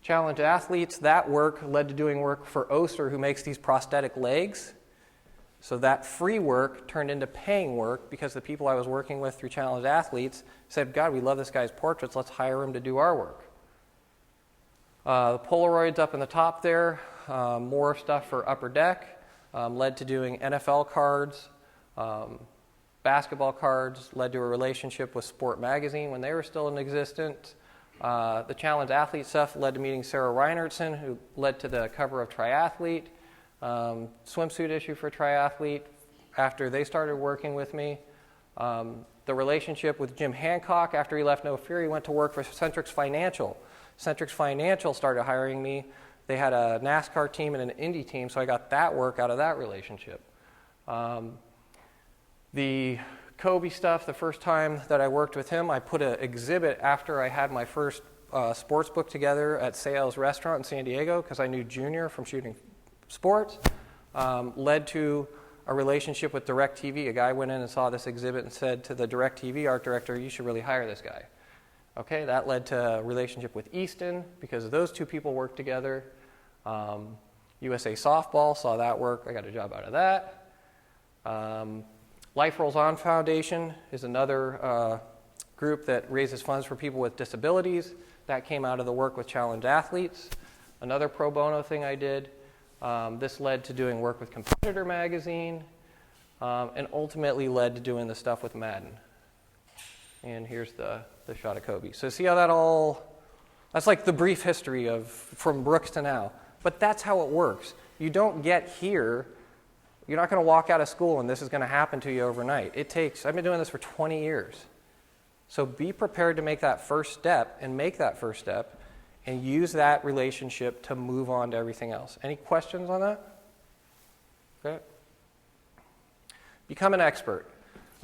B: Challenge Athletes, that work led to doing work for Oster, who makes these prosthetic legs. So that free work turned into paying work because the people I was working with through Challenge Athletes said, God, we love this guy's portraits, let's hire him to do our work. The Polaroids up in the top there, more stuff for Upper Deck, led to doing NFL cards, basketball cards, led to a relationship with Sport Magazine when they were still in existence. The Challenge Athlete stuff led to meeting Sarah Reinertsen, who led to the cover of Triathlete. Swimsuit issue for Triathlete after they started working with me. The relationship with Jim Hancock after he left No Fear, he went to work for Centrix Financial. Centrix Financial started hiring me. They had a NASCAR team and an Indy team, so I got that work out of that relationship. The Kobe stuff, the first time that I worked with him, I put an exhibit after I had my first sports book together at Sales Restaurant in San Diego because I knew Junior from shooting sports, led to a relationship with DirecTV. A guy went in and saw this exhibit and said to the DirecTV art director, you should really hire this guy. Okay, that led to a relationship with Easton because those two people worked together. USA Softball, saw that work. I got a job out of that. Life Rolls On Foundation is another group that raises funds for people with disabilities. That came out of the work with Challenge Athletes. Another pro bono thing I did. This led to doing work with Competitor Magazine, and ultimately led to doing the stuff with Madden. And here's the shot of Kobe. So see how that's like the brief history of from Brooks to now. But that's how it works. You don't get here, you're not going to walk out of school and this is going to happen to you overnight. I've been doing this for 20 years. So be prepared to make that first step and use that relationship to move on to everything else. Any questions on that? Okay. Become an expert.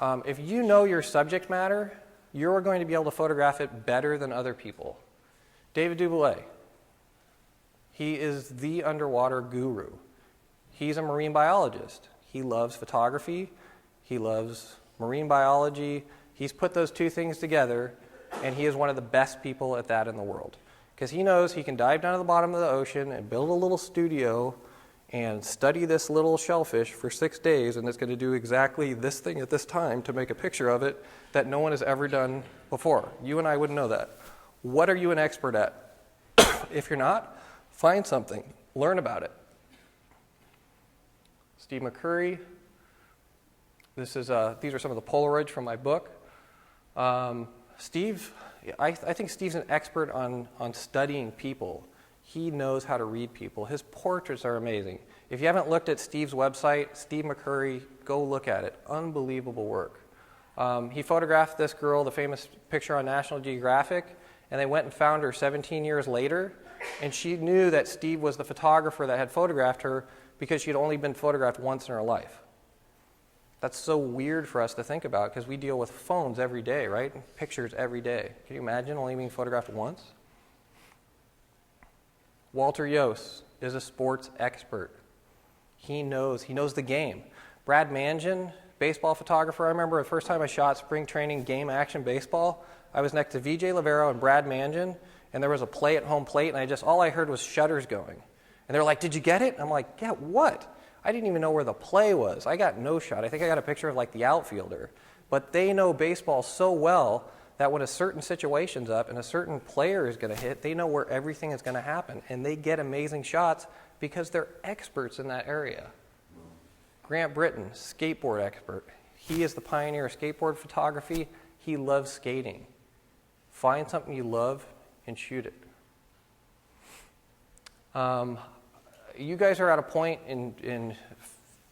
B: If you know your subject matter, you're going to be able to photograph it better than other people. David Duboulay, he is the underwater guru. He's a marine biologist. He loves photography. He loves marine biology. He's put those two things together, and he is one of the best people at that in the world. Because he knows he can dive down to the bottom of the ocean and build a little studio and study this little shellfish for 6 days, and it's going to do exactly this thing at this time to make a picture of it that no one has ever done before. You and I wouldn't know that. What are you an expert at? If you're not, find something. Learn about it. Steve McCurry. These are some of the Polaroids from my book. Steve, I think Steve's an expert on studying people. He knows how to read people. His portraits are amazing. If you haven't looked at Steve's website, Steve McCurry, go look at it. Unbelievable work. He photographed this girl, the famous picture on National Geographic, and they went and found her 17 years later, and she knew that Steve was the photographer that had photographed her because she'd only been photographed once in her life. That's so weird for us to think about because we deal with phones every day, right? Pictures every day. Can you imagine only being photographed once? Walter Yost is a sports expert. He knows the game. Brad Mangian, baseball photographer, I remember the first time I shot spring training game action baseball, I was next to VJ Lavero and Brad Mangian, and there was a play at home plate, and all I heard was shutters going. And they were like, "Did you get it?" I'm like, "Yeah, what?" I didn't even know where the play was. I got no shot. I think I got a picture of like the outfielder. But they know baseball so well that when a certain situation's up and a certain player is going to hit, they know where everything is going to happen. And they get amazing shots because they're experts in that area. Grant Britton, skateboard expert. He is the pioneer of skateboard photography. He loves skating. Find something you love and shoot it. You guys are at a point in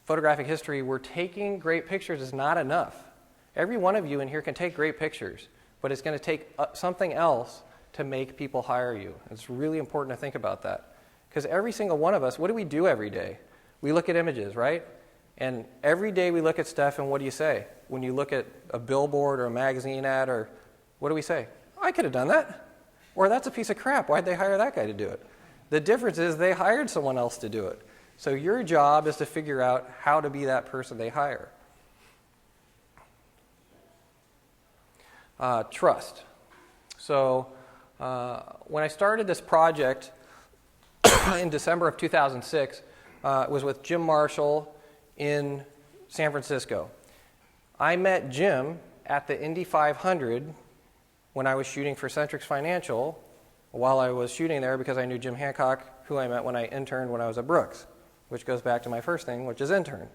B: photographic history where taking great pictures is not enough. Every one of you in here can take great pictures, but it's going to take something else to make people hire you. It's really important to think about that. Because every single one of us, what do we do every day? We look at images, right? And every day we look at stuff, and what do you say? When you look at a billboard or a magazine ad, or what do we say? I could have done that. Or that's a piece of crap. Why'd they hire that guy to do it? The difference is they hired someone else to do it. So your job is to figure out how to be that person they hire. Trust. So when I started this project in December of 2006, it was with Jim Marshall in San Francisco. I met Jim at the Indy 500 when I was shooting for Centrix Financial while I was shooting there because I knew Jim Hancock, who I met when I interned when I was at Brooks, which goes back to my first thing, which is intern.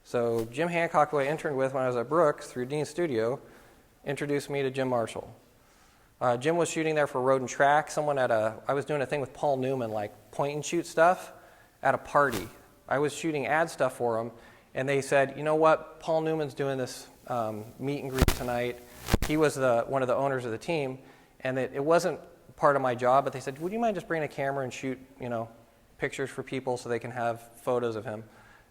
B: So Jim Hancock, who I interned with when I was at Brooks through Dean's Studio, introduced me to Jim Marshall. Jim was shooting there for Road and Track. I was doing a thing with Paul Newman, like point and shoot stuff at a party. I was shooting ad stuff for him, and they said, "You know what? Paul Newman's doing this meet and greet tonight." He was one of the owners of the team, and it wasn't part of my job, but they said, "Would you mind just bringing a camera and shoot, pictures for people so they can have photos of him?"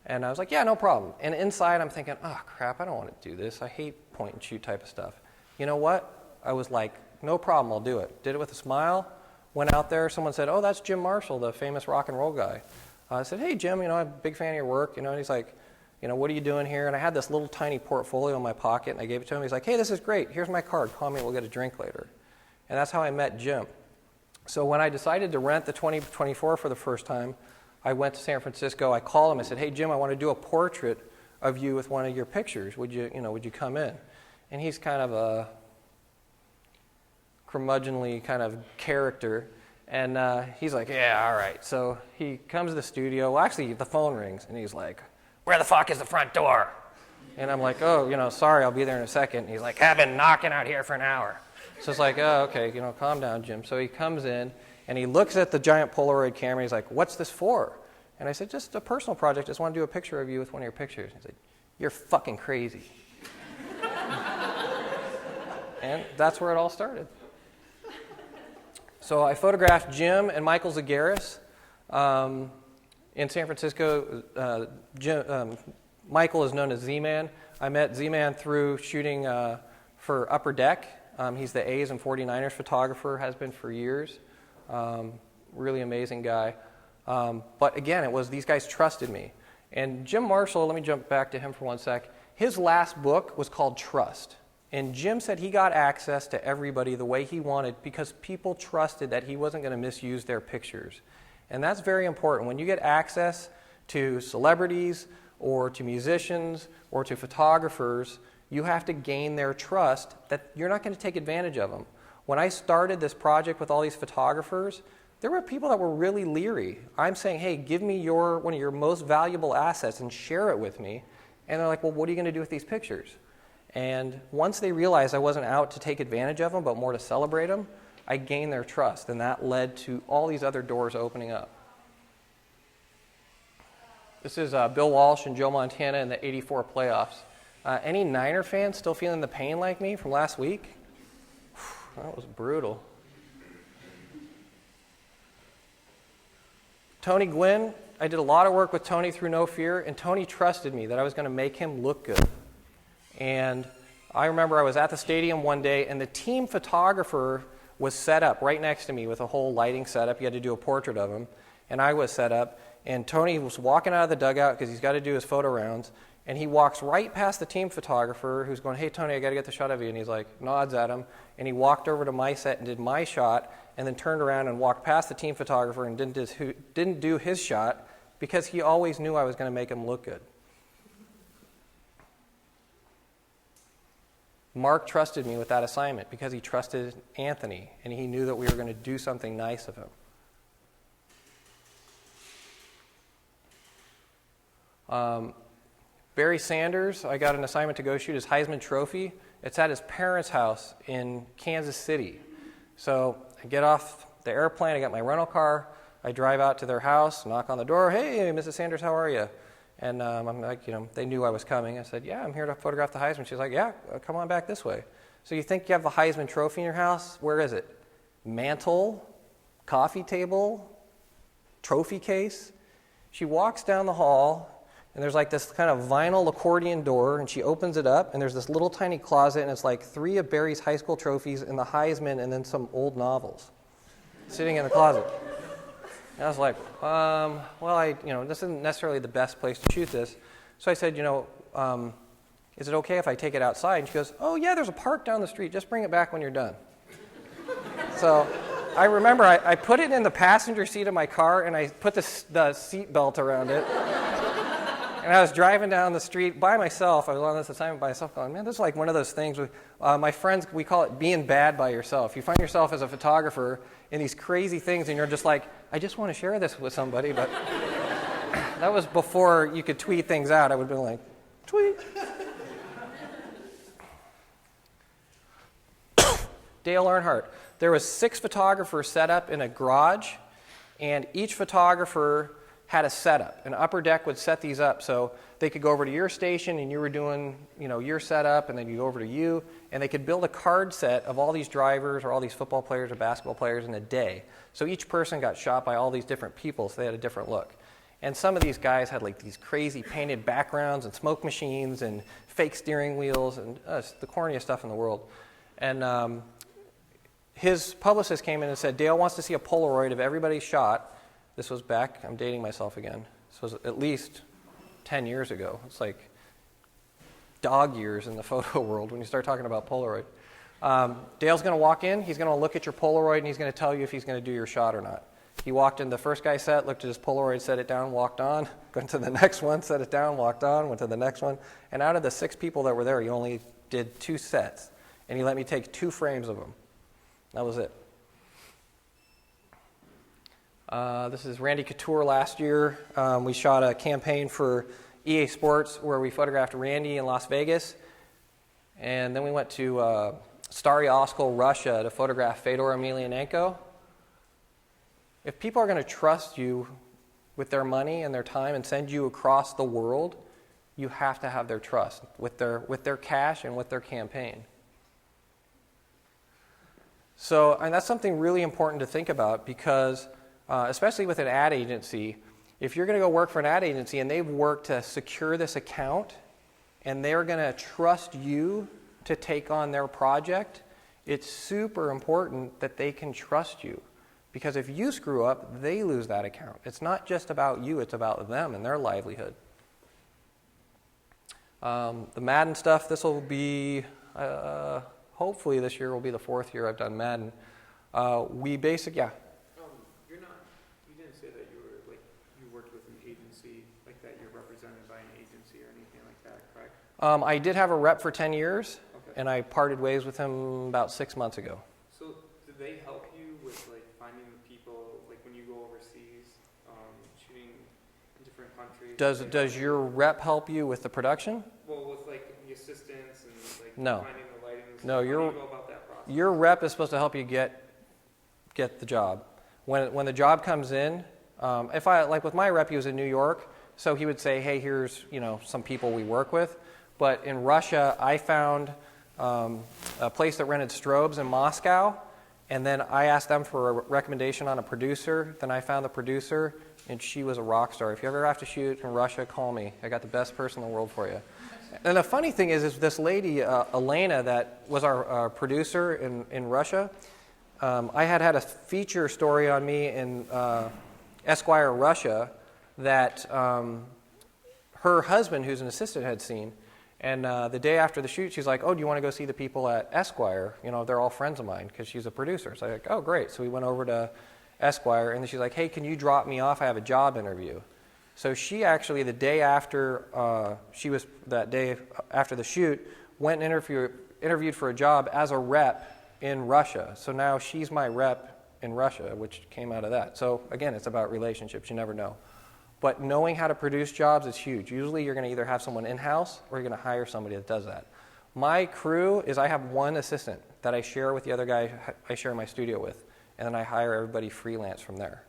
B: And I was like, "Yeah, no problem." And inside I'm thinking, "Oh, crap, I don't want to do this. I hate point and shoot type of stuff." You know what? I was like, "No problem, I'll do it." Did it with a smile. Went out there. Someone said, "Oh, that's Jim Marshall, the famous rock and roll guy." I said, "Hey, Jim, I'm a big fan of your work." And he's like, "What are you doing here?" And I had this little tiny portfolio in my pocket, and I gave it to him. He's like, "Hey, this is great. Here's my card. Call me, we'll get a drink later." And that's how I met Jim. So when I decided to rent the 2024 for the first time, I went to San Francisco. I called him. I said, "Hey, Jim, I want to do a portrait of you with one of your pictures. Would you come in?" And he's kind of a curmudgeonly kind of character. And he's like, "Yeah, all right." So he comes to the studio. Well, actually, the phone rings, and he's like, "Where the fuck is the front door?" And I'm like, "Oh, sorry, I'll be there in a second." And he's like, "I've been knocking out here for an hour." So it's like, "Oh, okay, calm down, Jim." So he comes in, and he looks at the giant Polaroid camera. He's like, "What's this for?" And I said, "Just a personal project. Just want to do a picture of you with one of your pictures." He's like, "You're fucking crazy." And that's where it all started. So I photographed Jim and Michael Zagaris in San Francisco. Michael is known as Z-Man. I met Z-Man through shooting for Upper Deck. He's the A's and 49ers photographer, has been for years. Really amazing guy. But again, it was these guys trusted me. And Jim Marshall, let me jump back to him for one sec. His last book was called Trust. And Jim said he got access to everybody the way he wanted because people trusted that he wasn't going to misuse their pictures. And that's very important. When you get access To celebrities or to musicians or to photographers, you have to gain their trust that you're not going to take advantage of them. When I started this project with all these photographers, there were people that were really leery. I'm saying, hey, give me one of your most valuable assets and share it with me. And they're like, well, what are you going to do with these pictures? And once they realized I wasn't out to take advantage of them, but more to celebrate them, I gained their trust. And that led to all these other doors opening up. This is Bill Walsh and Joe Montana in the '84 playoffs. Any Niner fans still feeling the pain like me from last week? That was brutal. Tony Gwynn, I did a lot of work with Tony through No Fear, and Tony trusted me that I was going to make him look good. And I remember I was at the stadium one day, and the team photographer was set up right next to me with a whole lighting setup. You had to do a portrait of him, and I was set up. And Tony was walking out of the dugout because he's got to do his photo rounds, and he walks right past the team photographer who's going, hey, Tony, I got to get the shot of you. And he's like, nods at him, and he walked over to my set and did my shot, and then turned around and walked past the team photographer and didn't do his shot because he always knew I was going to make him look good. Mark trusted me with that assignment because he trusted Anthony, and he knew that we were going to do something nice of him. Barry Sanders, I got an assignment to go shoot his Heisman Trophy. It's at his parents' house in Kansas City. So I get off the airplane, I got my rental car, I drive out to their house, knock on the door, hey, Mrs. Sanders, how are you? And I'm like, they knew I was coming. I said, yeah, I'm here to photograph the Heisman. She's like, yeah, come on back this way. So you think you have the Heisman Trophy in your house? Where is it? Mantle, coffee table, trophy case. She walks down the hall, and there's like this kind of vinyl accordion door, and she opens it up, and there's this little tiny closet, and it's like 3 of Barry's high school trophies and the Heisman and then some old novels sitting in the closet. And I was like, this isn't necessarily the best place to shoot this. So I said, is it okay if I take it outside? And she goes, oh, yeah, there's a park down the street. Just bring it back when you're done. So I remember I put it in the passenger seat of my car, and I put the seat belt around it. And I was driving down the street by myself. I was on this assignment by myself going, man, this is like one of those things. My friends, we call it being bad by yourself. You find yourself as a photographer in these crazy things, and you're just like, I just want to share this with somebody. But that was before you could tweet things out. I would have been like, tweet. Dale Earnhardt. There was 6 photographers set up in a garage, and each photographer had a setup. An upper deck would set these up so they could go over to your station and you were doing, your setup, and then you go over to you, and they could build a card set of all these drivers or all these football players or basketball players in a day. So each person got shot by all these different people, so they had a different look. And some of these guys had like these crazy painted backgrounds and smoke machines and fake steering wheels and the corniest stuff in the world. And his publicist came in and said, Dale wants to see a Polaroid of everybody's shot. This was back, I'm dating myself again. This was at least 10 years ago. It's like dog years in the photo world when you start talking about Polaroid. Dale's going to walk in, he's going to look at your Polaroid, and he's going to tell you if he's going to do your shot or not. He walked in, the first guy set, looked at his Polaroid, set it down, walked on, went to the next one, set it down, walked on, went to the next one. And out of the 6 people that were there, he only did 2 sets. And he let me take 2 frames of them. That was it. This is Randy Couture last year. We shot a campaign for EA Sports where we photographed Randy in Las Vegas. And then we went to Stary Oskol, Russia to photograph Fedor Emelianenko. If people are going to trust you with their money and their time and send you across the world, you have to have their trust with their cash and with their campaign. So, and that's something really important to think about because especially with an ad agency, if you're going to go work for an ad agency and they've worked to secure this account and they're going to trust you to take on their project, it's super important that they can trust you. Because if you screw up, they lose that account. It's not just about you, it's about them and their livelihood. The Madden stuff, this will be, hopefully this year will be the 4th year I've done Madden. You didn't say that you
C: you worked with an agency, like that you're represented by an agency or anything like that, correct?
B: I did have a rep for 10 years,
C: Okay.
B: and I parted ways with him about 6 months ago.
C: So do they help you with like finding the people, like when you go overseas, shooting in different countries?
B: Does your rep help you with the production?
C: Well, with like the assistants and like
B: No.
C: finding the lighting and stuff.
B: No,
C: How do you go about that process?
B: Your rep is supposed to help you get the job. When the job comes in, if I like with my rep, he was in New York, so he would say, "Hey, here's some people we work with." But in Russia, I found a place that rented strobes in Moscow, and then I asked them for a recommendation on a producer. Then I found the producer, and she was a rock star. If you ever have to shoot in Russia, call me. I got the best person in the world for you. And the funny thing is this lady, Elena, that was our producer in Russia, I had a feature story on me in Esquire Russia that her husband, who's an assistant, had seen. And the day after the shoot, she's like, "Oh, do you want to go see the people at Esquire? They're all friends of mine," because she's a producer. So I'm like, "Oh, great." So we went over to Esquire, and then she's like, "Hey, can you drop me off? I have a job interview." So she actually, the day after that day after the shoot, went and interviewed for a job as a rep in Russia. So now she's my rep in Russia, which came out of that. So again, it's about relationships. You never know. But knowing how to produce jobs is huge. Usually you're going to either have someone in-house or you're going to hire somebody that does that. My crew is I have one assistant that I share with the other guy I share my studio with, and then I hire everybody freelance from there.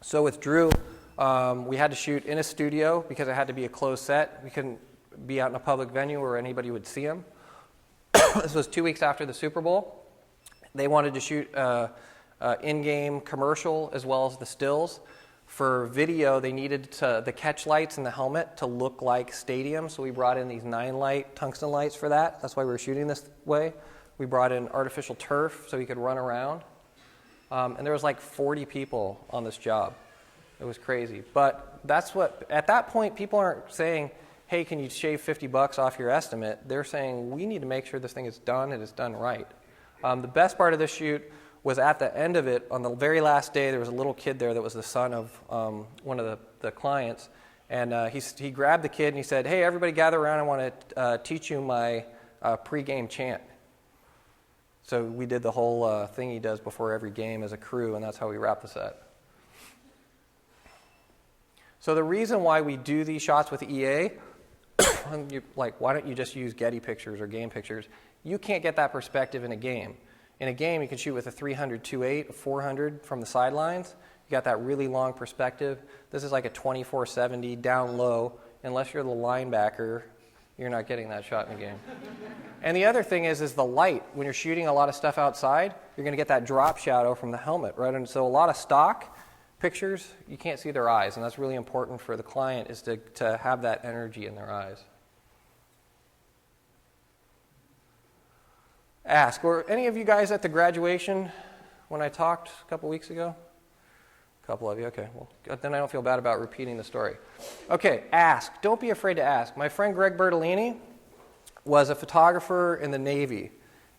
B: So with Drew, we had to shoot in a studio because it had to be a closed set. We couldn't be out in a public venue where anybody would see him. This was 2 weeks after the Super Bowl. They wanted to shoot in-game commercial as well as the stills. For video, they needed the catch lights in the helmet to look like stadium, so we brought in these 9-light tungsten lights for that. That's why we were shooting this way. We brought in artificial turf so he could run around. And there was like 40 people on this job. It was crazy. But at that point, people aren't saying, "Hey, can you shave $50 off your estimate?" They're saying, "We need to make sure this thing is done and it's done right." The best part of this shoot was at the end of it, on the very last day, there was a little kid there that was the son of one of the clients. And he grabbed the kid and he said, "Hey, everybody gather around. I want to teach you my pregame chant." So we did the whole thing he does before every game as a crew, and that's how we wrapped the set. So the reason why we do these shots with EA, why don't you just use Getty pictures or game pictures? You can't get that perspective in a game. In a game, you can shoot with a 300 2.8, a 400 from the sidelines. You got that really long perspective. This is like a 2470 down low. Unless you're the linebacker, you're not getting that shot in the game. And the other thing is the light. When you're shooting a lot of stuff outside, you're going to get that drop shadow from the helmet, right? And so a lot of stock pictures, you can't see their eyes, and that's really important for the client is to have that energy in their eyes. Ask, were any of you guys at the graduation when I talked a couple weeks ago? A couple of you, okay. Well, then I don't feel bad about repeating the story. Okay, ask. Don't be afraid to ask. My friend Greg Bertolini was a photographer in the Navy,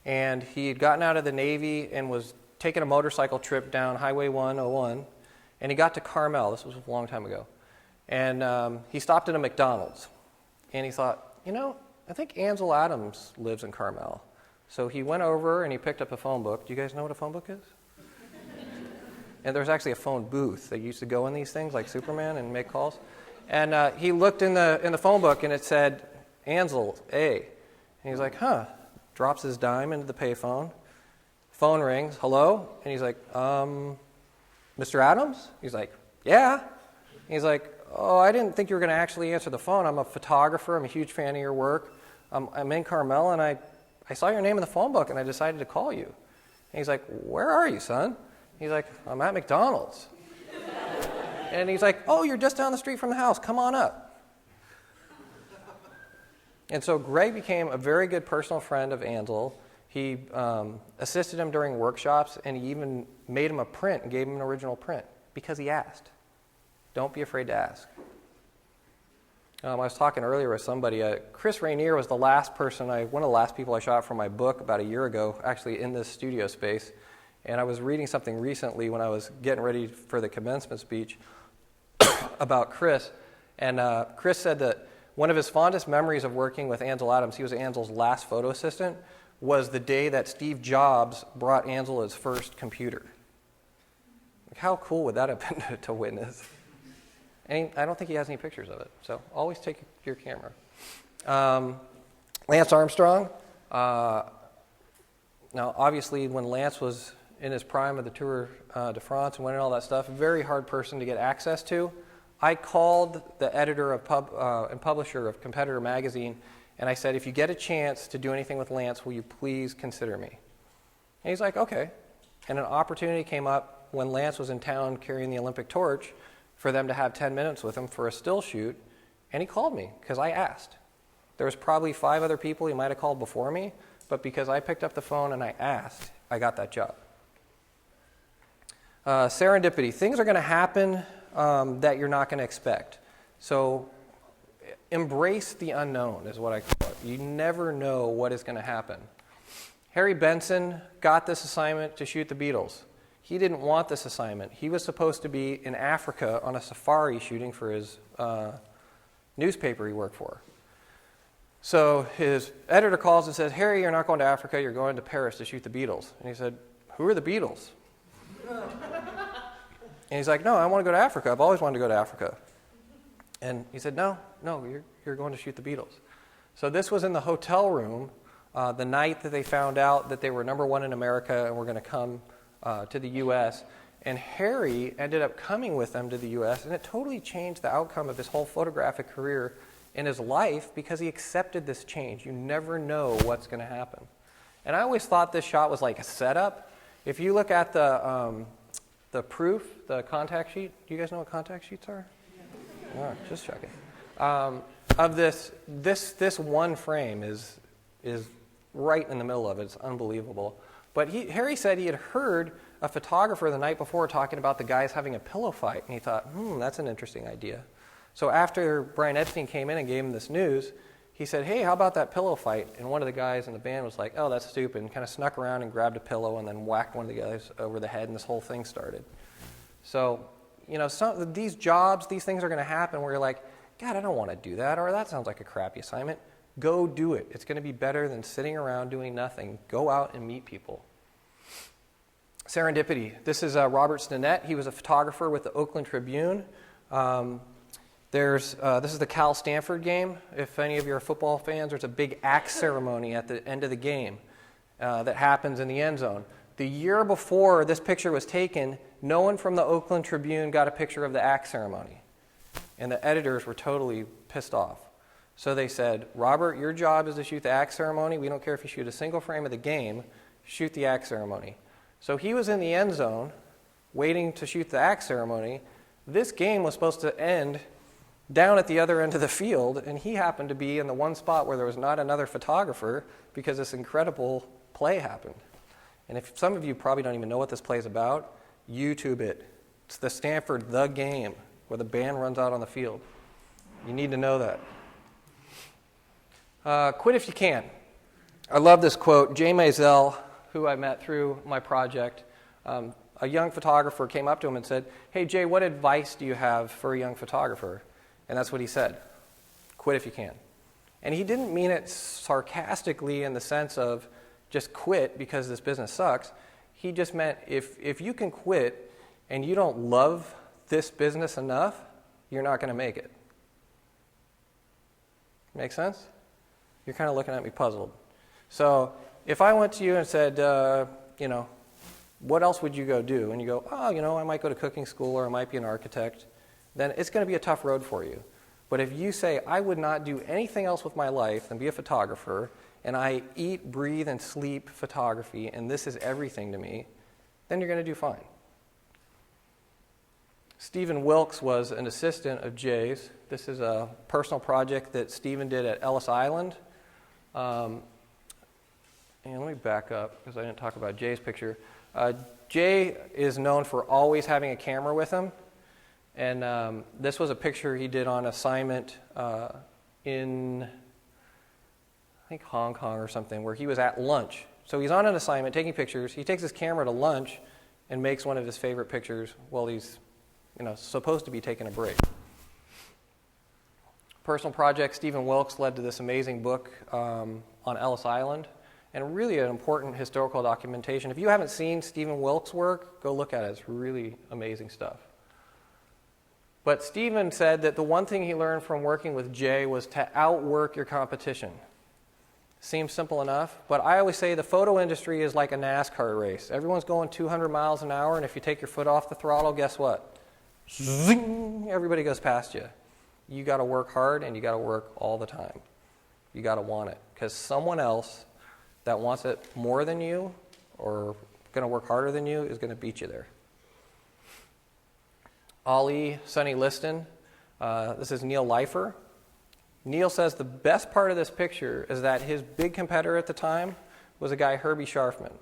B: and he had gotten out of the Navy and was taking a motorcycle trip down Highway 101, and he got to Carmel. This was a long time ago. And he stopped at a McDonald's, and he thought, I think Ansel Adams lives in Carmel. So he went over and he picked up a phone book. Do you guys know what a phone book is? And there's actually a phone booth. They used to go in these things like Superman and make calls. And he looked in the phone book and it said, Ansel, A. And he's like, huh. Drops his dime into the payphone. Phone rings. Hello? And he's like, Mr. Adams? He's like, yeah. And he's like, oh, I didn't think you were going to actually answer the phone. I'm a photographer. I'm a huge fan of your work. I'm in Carmel, and I saw your name in the phone book, and I decided to call you. And he's like, where are you, son? He's like, I'm at McDonald's. And he's like, oh, you're just down the street from the house. Come on up. And so Greg became a very good personal friend of Ansel. He assisted him during workshops, and he even made him a print and gave him an original print because he asked. Don't be afraid to ask. I was talking earlier with somebody. Chris Rainier was the last person, one of the last people I shot for my book about a year ago, actually in this studio space. And I was reading something recently when I was getting ready for the commencement speech. about Chris. And Chris said that one of his fondest memories of working with Ansel Adams, he was Ansel's last photo assistant, was the day that Steve Jobs brought Ansel his first computer. Like, how cool would that have been to witness? And I don't think he has any pictures of it, so always take your camera. Lance Armstrong. Now, obviously, when Lance was in his prime of the Tour de France and winning all that stuff, a very hard person to get access to. I called the editor of and publisher of Competitor Magazine, and I said, if you get a chance to do anything with Lance, will you please consider me? And he's like, okay. And an opportunity came up when Lance was in town carrying the Olympic torch for them to have 10 minutes with him for a still shoot, and he called me because I asked. There was probably 5 other people he might have called before me, but because I picked up the phone and I asked, I got that job. Serendipity. Things are going to happen that you're not going to expect. So embrace the unknown is what I call it. You never know what is going to happen. Harry Benson got this assignment to shoot the Beatles. He didn't want this assignment. He was supposed to be in Africa on a safari shooting for his newspaper he worked for. So his editor calls and says, Harry, you're not going to Africa, you're going to Paris to shoot the Beatles. And he said, who are the Beatles? And he's like, no, I want to go to Africa. I've always wanted to go to Africa. And he said, no, you're going to shoot the Beatles. So this was in the hotel room the night that they found out that they were #1 in America and were going to come to the U.S. And Harry ended up coming with them to the U.S., and it totally changed the outcome of his whole photographic career in his life because he accepted this change. You never know what's going to happen. And I always thought this shot was like a setup. If you look at the proof, the contact sheet, do you guys know what contact sheets are? Yeah. All right, just checking. Of this one frame is right in the middle of it. It's unbelievable. But Harry said he had heard a photographer the night before talking about the guys having a pillow fight, and he thought, that's an interesting idea. So after Brian Epstein came in and gave him this news, he said, hey, how about that pillow fight? And one of the guys in the band was like, oh, that's stupid, and kind of snuck around and grabbed a pillow and then whacked one of the guys over the head, and this whole thing started. So, these jobs, these things are going to happen where you're like, God, I don't want to do that, or that sounds like a crappy assignment. Go do it. It's going to be better than sitting around doing nothing. Go out and meet people. Serendipity. This is Robert Stinnett. He was a photographer with the Oakland Tribune. This is the Cal-Stanford game. If any of you are football fans, there's a big axe ceremony at the end of the game that happens in the end zone. The year before this picture was taken, no one from the Oakland Tribune got a picture of the axe ceremony. And the editors were totally pissed off. So they said, Robert, your job is to shoot the axe ceremony. We don't care if you shoot a single frame of the game. Shoot the axe ceremony. So he was in the end zone waiting to shoot the axe ceremony. This game was supposed to end down at the other end of the field, and he happened to be in the one spot where there was not another photographer because this incredible play happened. And if some of you probably don't even know what this play is about, YouTube it. It's the Stanford The Game, where the band runs out on the field. You need to know that. Quit if you can. I love this quote. Jay Maisel, who I met through my project, a young photographer came up to him and said, hey, Jay, what advice do you have for a young photographer? And that's what he said. Quit if you can. And he didn't mean it sarcastically in the sense of just quit because this business sucks. He just meant if you can quit and you don't love this business enough, you're not going to make it. Make sense? You're kind of looking at me puzzled. So if I went to you and said, what else would you go do? And you go, I might go to cooking school or I might be an architect, then it's going to be a tough road for you. But if you say, I would not do anything else with my life than be a photographer, and I eat, breathe, and sleep photography, and this is everything to me, then you're going to do fine. Stephen Wilkes was an assistant of Jay's. This is a personal project that Stephen did at Ellis Island. And let me back up because I didn't talk about Jay's picture. Jay is known for always having a camera with him. And this was a picture he did on assignment in, I think, Hong Kong or something, where he was at lunch. So he's on an assignment taking pictures. He takes his camera to lunch and makes one of his favorite pictures while he's supposed to be taking a break. personal project, Stephen Wilkes led to this amazing book on Ellis Island, and really an important historical documentation. If you haven't seen Stephen Wilkes' work, go look at it. It's really amazing stuff. But Stephen said that the one thing he learned from working with Jay was to outwork your competition. Seems simple enough, but I always say the photo industry is like a NASCAR race. Everyone's going 200 miles an hour, and if you take your foot off the throttle, guess what? Zing! Everybody goes past you. You got to work hard, and you got to work all the time. You got to want it, because someone else that wants it more than you or going to work harder than you is going to beat you there. Ali Sonny Liston, this is Neil Leifer. Neil says the best part of this picture is that his big competitor at the time was a guy, Herbie Scharfman.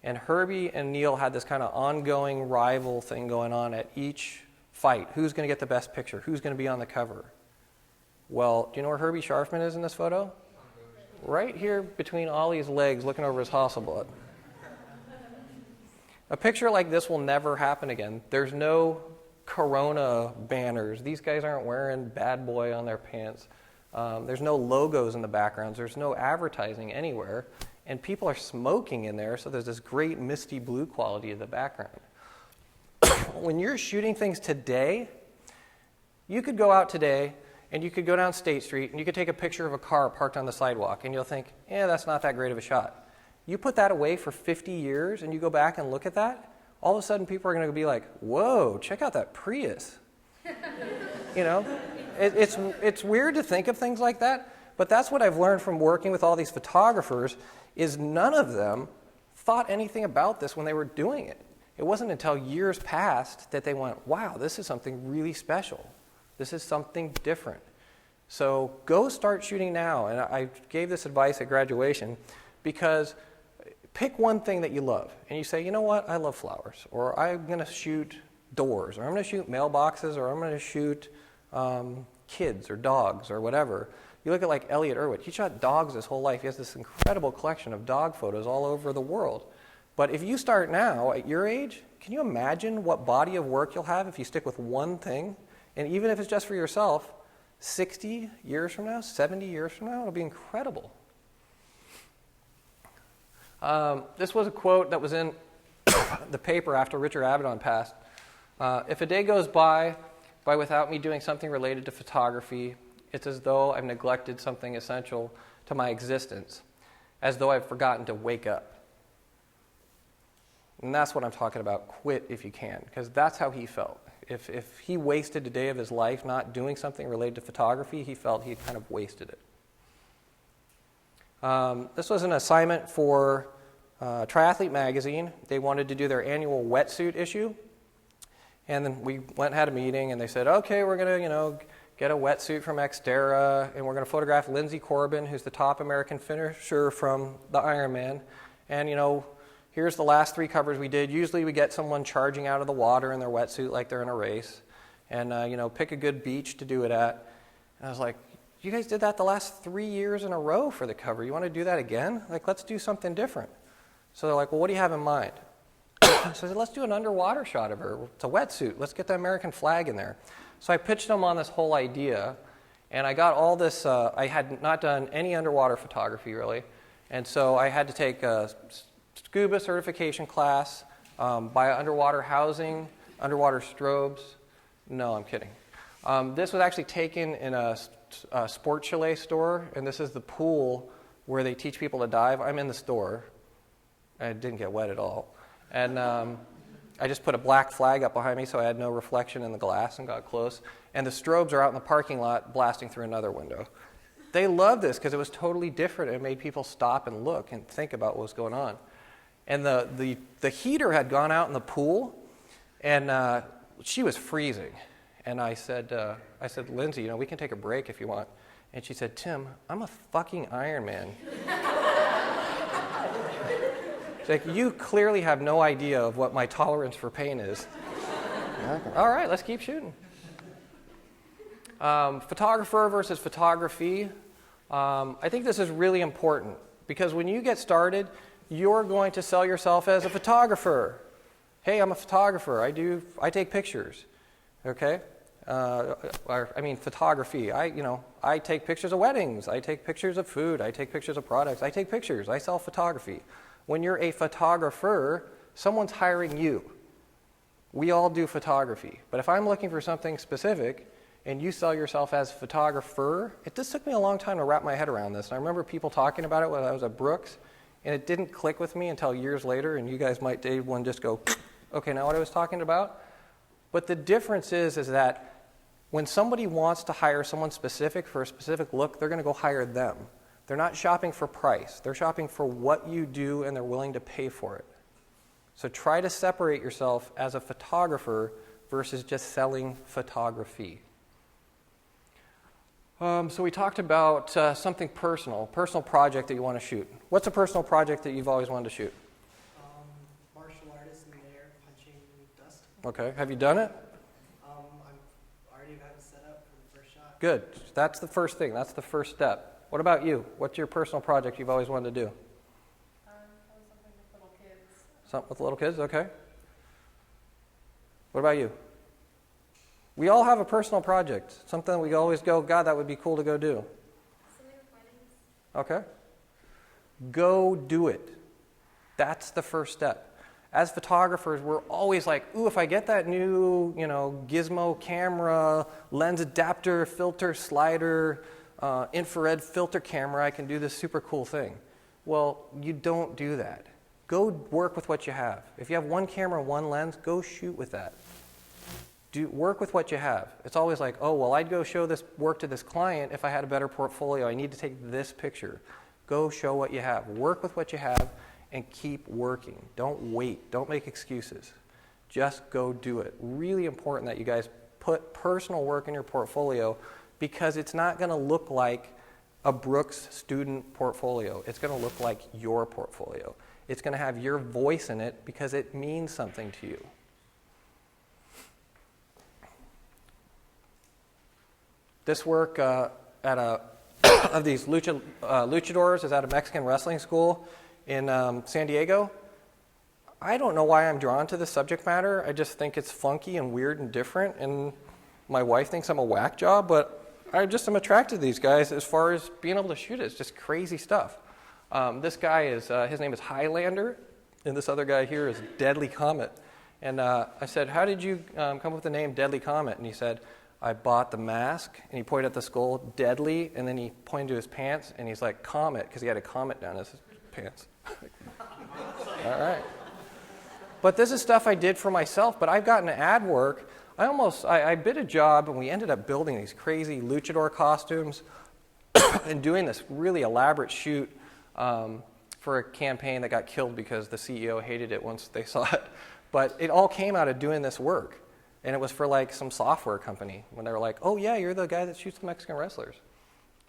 B: And Herbie and Neil had this kind of ongoing rival thing going on at each fight. Who's going to get the best picture? Who's going to be on the cover? Well, do you know where Herbie Scharfman is in this photo? Right here between Ollie's legs, looking over his Hasselblad. A picture like this will never happen again. There's no Corona banners. These guys aren't wearing Bad Boy on their pants. There's no logos in the backgrounds. There's no advertising anywhere. And people are smoking in there, so there's this great misty blue quality of the background. When you're shooting things today, you could go out today and you could go down State Street and you could take a picture of a car parked on the sidewalk and you'll think, that's not that great of a shot. You put that away for 50 years and you go back and look at that, all of a sudden people are going to be like, whoa, check out that Prius. It's weird to think of things like that, but that's what I've learned from working with all these photographers is none of them thought anything about this when they were doing it. It wasn't until years passed that they went, wow, this is something really special. This is something different. So go start shooting now. And I gave this advice at graduation because pick one thing that you love. And you say, you know what, I love flowers. Or I'm going to shoot doors. Or I'm going to shoot mailboxes. Or I'm going to shoot kids or dogs or whatever. You look at like Elliot Erwitt. He shot dogs his whole life. He has this incredible collection of dog photos all over the world. But if you start now, at your age, can you imagine what body of work you'll have if you stick with one thing? And even if it's just for yourself, 60 years from now, 70 years from now, it'll be incredible. This was a quote that was in the paper after Richard Avedon passed. If a day goes by without me doing something related to photography, it's as though I've neglected something essential to my existence, as though I've forgotten to wake up. And that's what I'm talking about. Quit if you can, because that's how he felt. If he wasted a day of his life not doing something related to photography, he felt he kind of wasted it. This was an assignment for Triathlete magazine. They wanted to do their annual wetsuit issue. And then we went and had a meeting, and they said, okay, we're going to, get a wetsuit from Xterra, and we're going to photograph Lindsey Corbin, who's the top American finisher from the Ironman. And, here's the last 3 covers we did. Usually we get someone charging out of the water in their wetsuit like they're in a race. And, pick a good beach to do it at. And I was like, you guys did that the last 3 years in a row for the cover. You want to do that again? Let's do something different. So they're like, well, what do you have in mind? So I said, let's do an underwater shot of her. It's a wetsuit. Let's get the American flag in there. So I pitched them on this whole idea. And I got all this. I had not done any underwater photography, really. And so I had to take a scuba certification class, buy underwater housing, underwater strobes. No, I'm kidding. This was actually taken in a sports chalet store, and this is the pool where they teach people to dive. I'm in the store. I didn't get wet at all. And I just put a black flag up behind me so I had no reflection in the glass and got close. And the strobes are out in the parking lot blasting through another window. They loved this because it was totally different. It made people stop and look and think about what was going on. And the heater had gone out in the pool, and she was freezing. And I said, Lindsay, we can take a break if you want. And she said, Tim, I'm a fucking Ironman. She's like, you clearly have no idea of what my tolerance for pain is. All right, let's keep shooting. Photographer versus photography. I think this is really important because when you get started, you're going to sell yourself as a photographer. Hey, I'm a photographer. I take pictures. Okay? photography. I take pictures of weddings. I take pictures of food. I take pictures of products. I take pictures. I sell photography. When you're a photographer, someone's hiring you. We all do photography. But if I'm looking for something specific and you sell yourself as a photographer, it just took me a long time to wrap my head around this. And I remember people talking about it when I was at Brooks, and it didn't click with me until years later, and you guys might day one just go, okay, now what I was talking about? But the difference is that when somebody wants to hire someone specific for a specific look, they're going to go hire them. They're not shopping for price. They're shopping for what you do, and they're willing to pay for it. So try to separate yourself as a photographer versus just selling photography. So we talked about something personal project that you want to shoot. What's a personal project that you've always wanted to shoot?
D: Martial artist in the air punching dust.
B: Okay. Have you done it?
D: I already have it set up for the first shot.
B: Good. That's the first thing. That's the first step. What about you? What's your personal project you've always wanted to do?
E: Something with little kids.
B: Something with little kids? Okay. What about you? We all have a personal project. Something we always go, God, that would be cool to go do.
E: Something with weddings.
B: Okay. Go do it. That's the first step. As photographers, we're always like, ooh, if I get that new, gizmo camera, lens adapter, filter slider, infrared filter camera, I can do this super cool thing. Well, you don't do that. Go work with what you have. If you have one camera, one lens, go shoot with that. Work with what you have. It's always like, oh, well, I'd go show this work to this client if I had a better portfolio. I need to take this picture. Go show what you have. Work with what you have and keep working. Don't wait. Don't make excuses. Just go do it. Really important that you guys put personal work in your portfolio because it's not going to look like a Brooks student portfolio. It's going to look like your portfolio. It's going to have your voice in it because it means something to you. This work of these luchadors is at a Mexican wrestling school in San Diego. I don't know why I'm drawn to this subject matter. I just think it's funky and weird and different, and my wife thinks I'm a whack job, but I just am attracted to these guys as far as being able to shoot it. It's just crazy stuff. This guy is, his name is Highlander, and this other guy here is Deadly Comet. And I said, how did you come up with the name Deadly Comet? And he said, I bought the mask, and he pointed at the skull, deadly, and then he pointed to his pants, and he's like, comet, because he had a comet down his pants. All right. But this is stuff I did for myself, but I've gotten ad work. I bid a job, and we ended up building these crazy luchador costumes and doing this really elaborate shoot for a campaign that got killed because the CEO hated it once they saw it. But it all came out of doing this work. And it was for like some software company when they were like, oh yeah, you're the guy that shoots the Mexican wrestlers.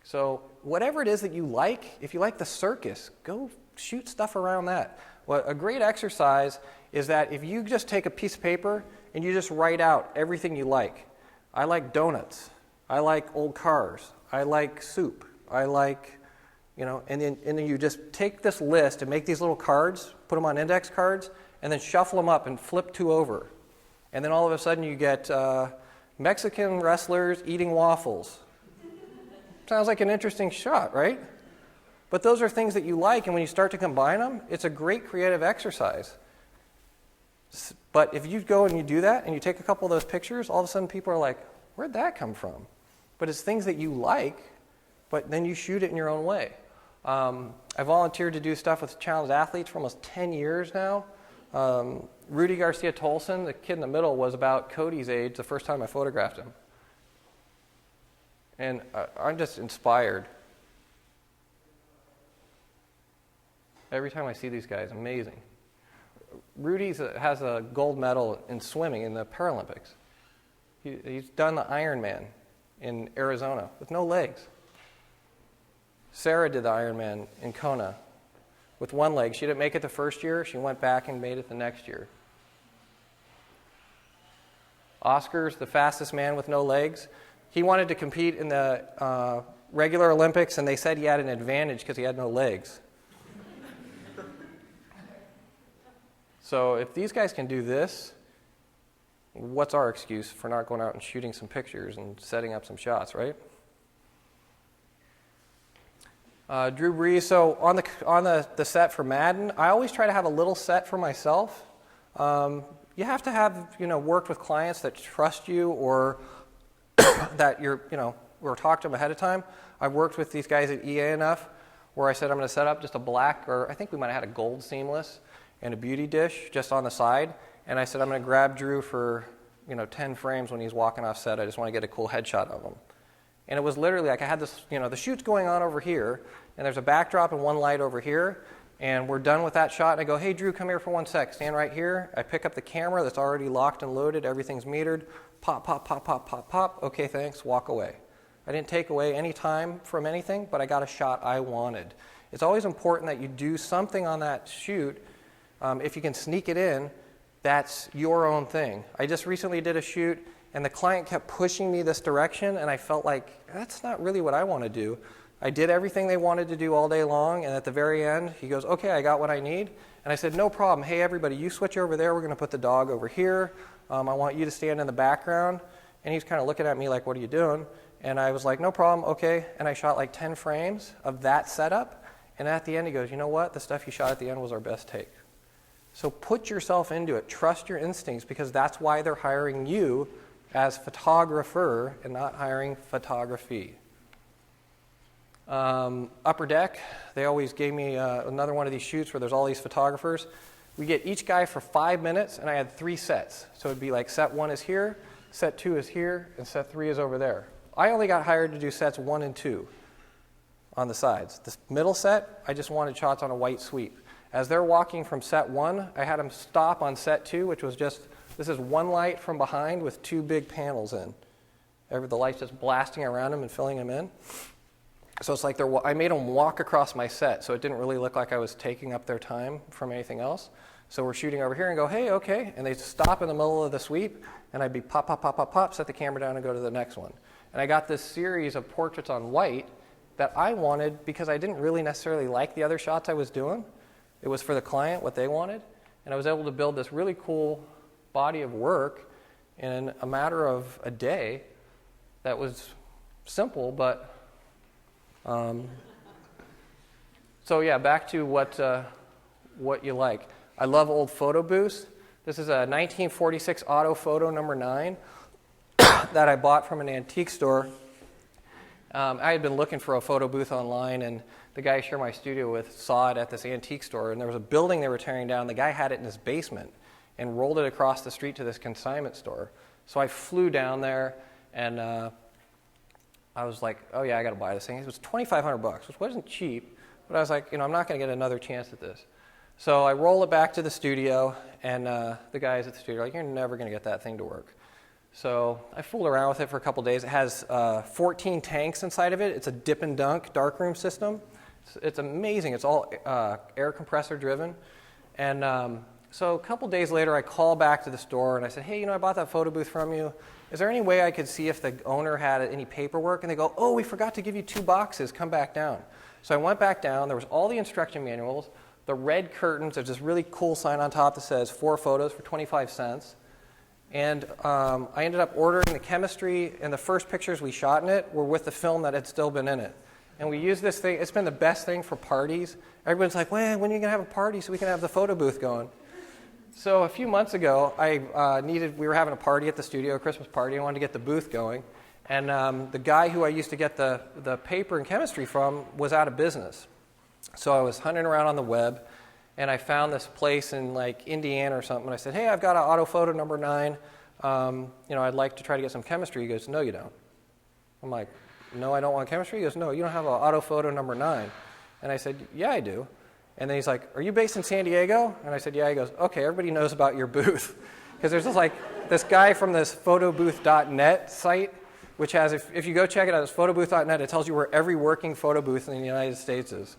B: So whatever it is that you like, if you like the circus, go shoot stuff around that. Well, a great exercise is that if you just take a piece of paper and you just write out everything you like. I like donuts. I like old cars. I like soup. I like, and then you just take this list and make these little cards, put them on index cards, and then shuffle them up and flip 2 over. And then all of a sudden you get Mexican wrestlers eating waffles. Sounds like an interesting shot, right? But those are things that you like, and when you start to combine them, it's a great creative exercise. But if you go and you do that, and you take a couple of those pictures, all of a sudden people are like, where'd that come from? But it's things that you like, but then you shoot it in your own way. I volunteered to do stuff with challenged athletes for almost 10 years now. Rudy Garcia Tolson, the kid in the middle, was about Cody's age the first time I photographed him. And I'm just inspired. Every time I see these guys, amazing. Rudy has a gold medal in swimming in the Paralympics. He's done the Ironman in Arizona with no legs. Sarah did the Ironman in Kona with one leg. She didn't make it the first year. She went back and made it the next year. Oscar's the fastest man with no legs. He wanted to compete in the regular Olympics, and they said he had an advantage because he had no legs. So if these guys can do this, what's our excuse for not going out and shooting some pictures and setting up some shots, right? Drew Brees, so on the set for Madden, I always try to have a little set for myself. You have to have, worked with clients that trust you or that or talked to them ahead of time. I've worked with these guys at EA enough where I said I'm going to set up just a black, or I think we might have had a gold seamless and a beauty dish just on the side. And I said I'm going to grab Drew for, 10 frames when he's walking off set. I just want to get a cool headshot of him. And it was literally like I had this, the shoot's going on over here, and there's a backdrop and one light over here, and we're done with that shot, and I go, hey, Drew, come here for 1 sec. Stand right here. I pick up the camera that's already locked and loaded. Everything's metered. Pop, pop, pop, pop, pop, pop. Okay, thanks. Walk away. I didn't take away any time from anything, but I got a shot I wanted. It's always important that you do something on that shoot. If you can sneak it in, that's your own thing. I just recently did a shoot, and the client kept pushing me this direction, and I felt like that's not really what I want to do. I did everything they wanted to do all day long, and at the very end, he goes, okay, I got what I need. And I said, no problem. Hey, everybody, you switch over there. We're going to put the dog over here. I want you to stand in the background. And he's kind of looking at me like, what are you doing? And I was like, no problem, okay. And I shot like 10 frames of that setup. And at the end, he goes, you know what? The stuff you shot at the end was our best take. So put yourself into it. Trust your instincts, because that's why they're hiring you as photographer and not hiring photography. Upper Deck, they always gave me another one of these shoots where there's all these photographers. We get each guy for 5 minutes, and I had 3 sets. So it'd be like set 1 is here, set 2 is here, and set 3 is over there. I only got hired to do sets 1 and 2 on the sides. This middle set, I just wanted shots on a white sweep. As they're walking from set 1, I had them stop on set 2, which was just, this is one light from behind with 2 big panels in. The light's just blasting around them and filling them in. So it's like I made them walk across my set, so it didn't really look like I was taking up their time from anything else. So we're shooting over here and go, hey, okay. And they stop in the middle of the sweep, and I'd be pop, pop, pop, pop, pop, set the camera down and go to the next one. And I got this series of portraits on white that I wanted because I didn't really necessarily like the other shots I was doing. It was for the client, what they wanted. And I was able to build this really cool body of work in a matter of a day that was simple, but so yeah, back to what you like. I love old photo booths. This is a 1946 Auto Photo number 9 that I bought from an antique store. I had been looking for a photo booth online, and the guy I share my studio with saw it at this antique store, and there was a building they were tearing down. The guy had it in his basement and rolled it across the street to this consignment store. So I flew down there, and I was like, oh yeah, I got to buy this thing. It was $2,500, which wasn't cheap, but I was like, I'm not going to get another chance at this. So I roll it back to the studio, and the guys at the studio are like, you're never going to get that thing to work. So I fooled around with it for a couple days. It has 14 tanks inside of it. It's a dip and dunk darkroom system. It's amazing. It's all air compressor driven. And so a couple days later, I call back to the store, and I said, hey, I bought that photo booth from you. Is there any way I could see if the owner had any paperwork? And they go, oh, we forgot to give you 2 boxes. Come back down. So I went back down. There was all the instruction manuals, the red curtains. There's this really cool sign on top that says 4 photos for 25 cents. And I ended up ordering the chemistry, and the first pictures we shot in it were with the film that had still been in it. And we used this thing. It's been the best thing for parties. Everyone's like, well, when are you going to have a party so we can have the photo booth going? So a few months ago, we were having a party at the studio, a Christmas party. I wanted to get the booth going. And the guy who I used to get the paper and chemistry from was out of business. So I was hunting around on the web, and I found this place in like Indiana or something. And I said, hey, I've got an auto photo number 9. I'd like to try to get some chemistry. He goes, no, you don't. I'm like, no, I don't want chemistry? He goes, no, you don't have an auto photo number 9. And I said, yeah, I do. And then he's like, are you based in San Diego? And I said, yeah. He goes, okay, everybody knows about your booth. Because there's this guy from this photobooth.net site, which has, if you go check it out, it's photobooth.net. It tells you where every working photo booth in the United States is.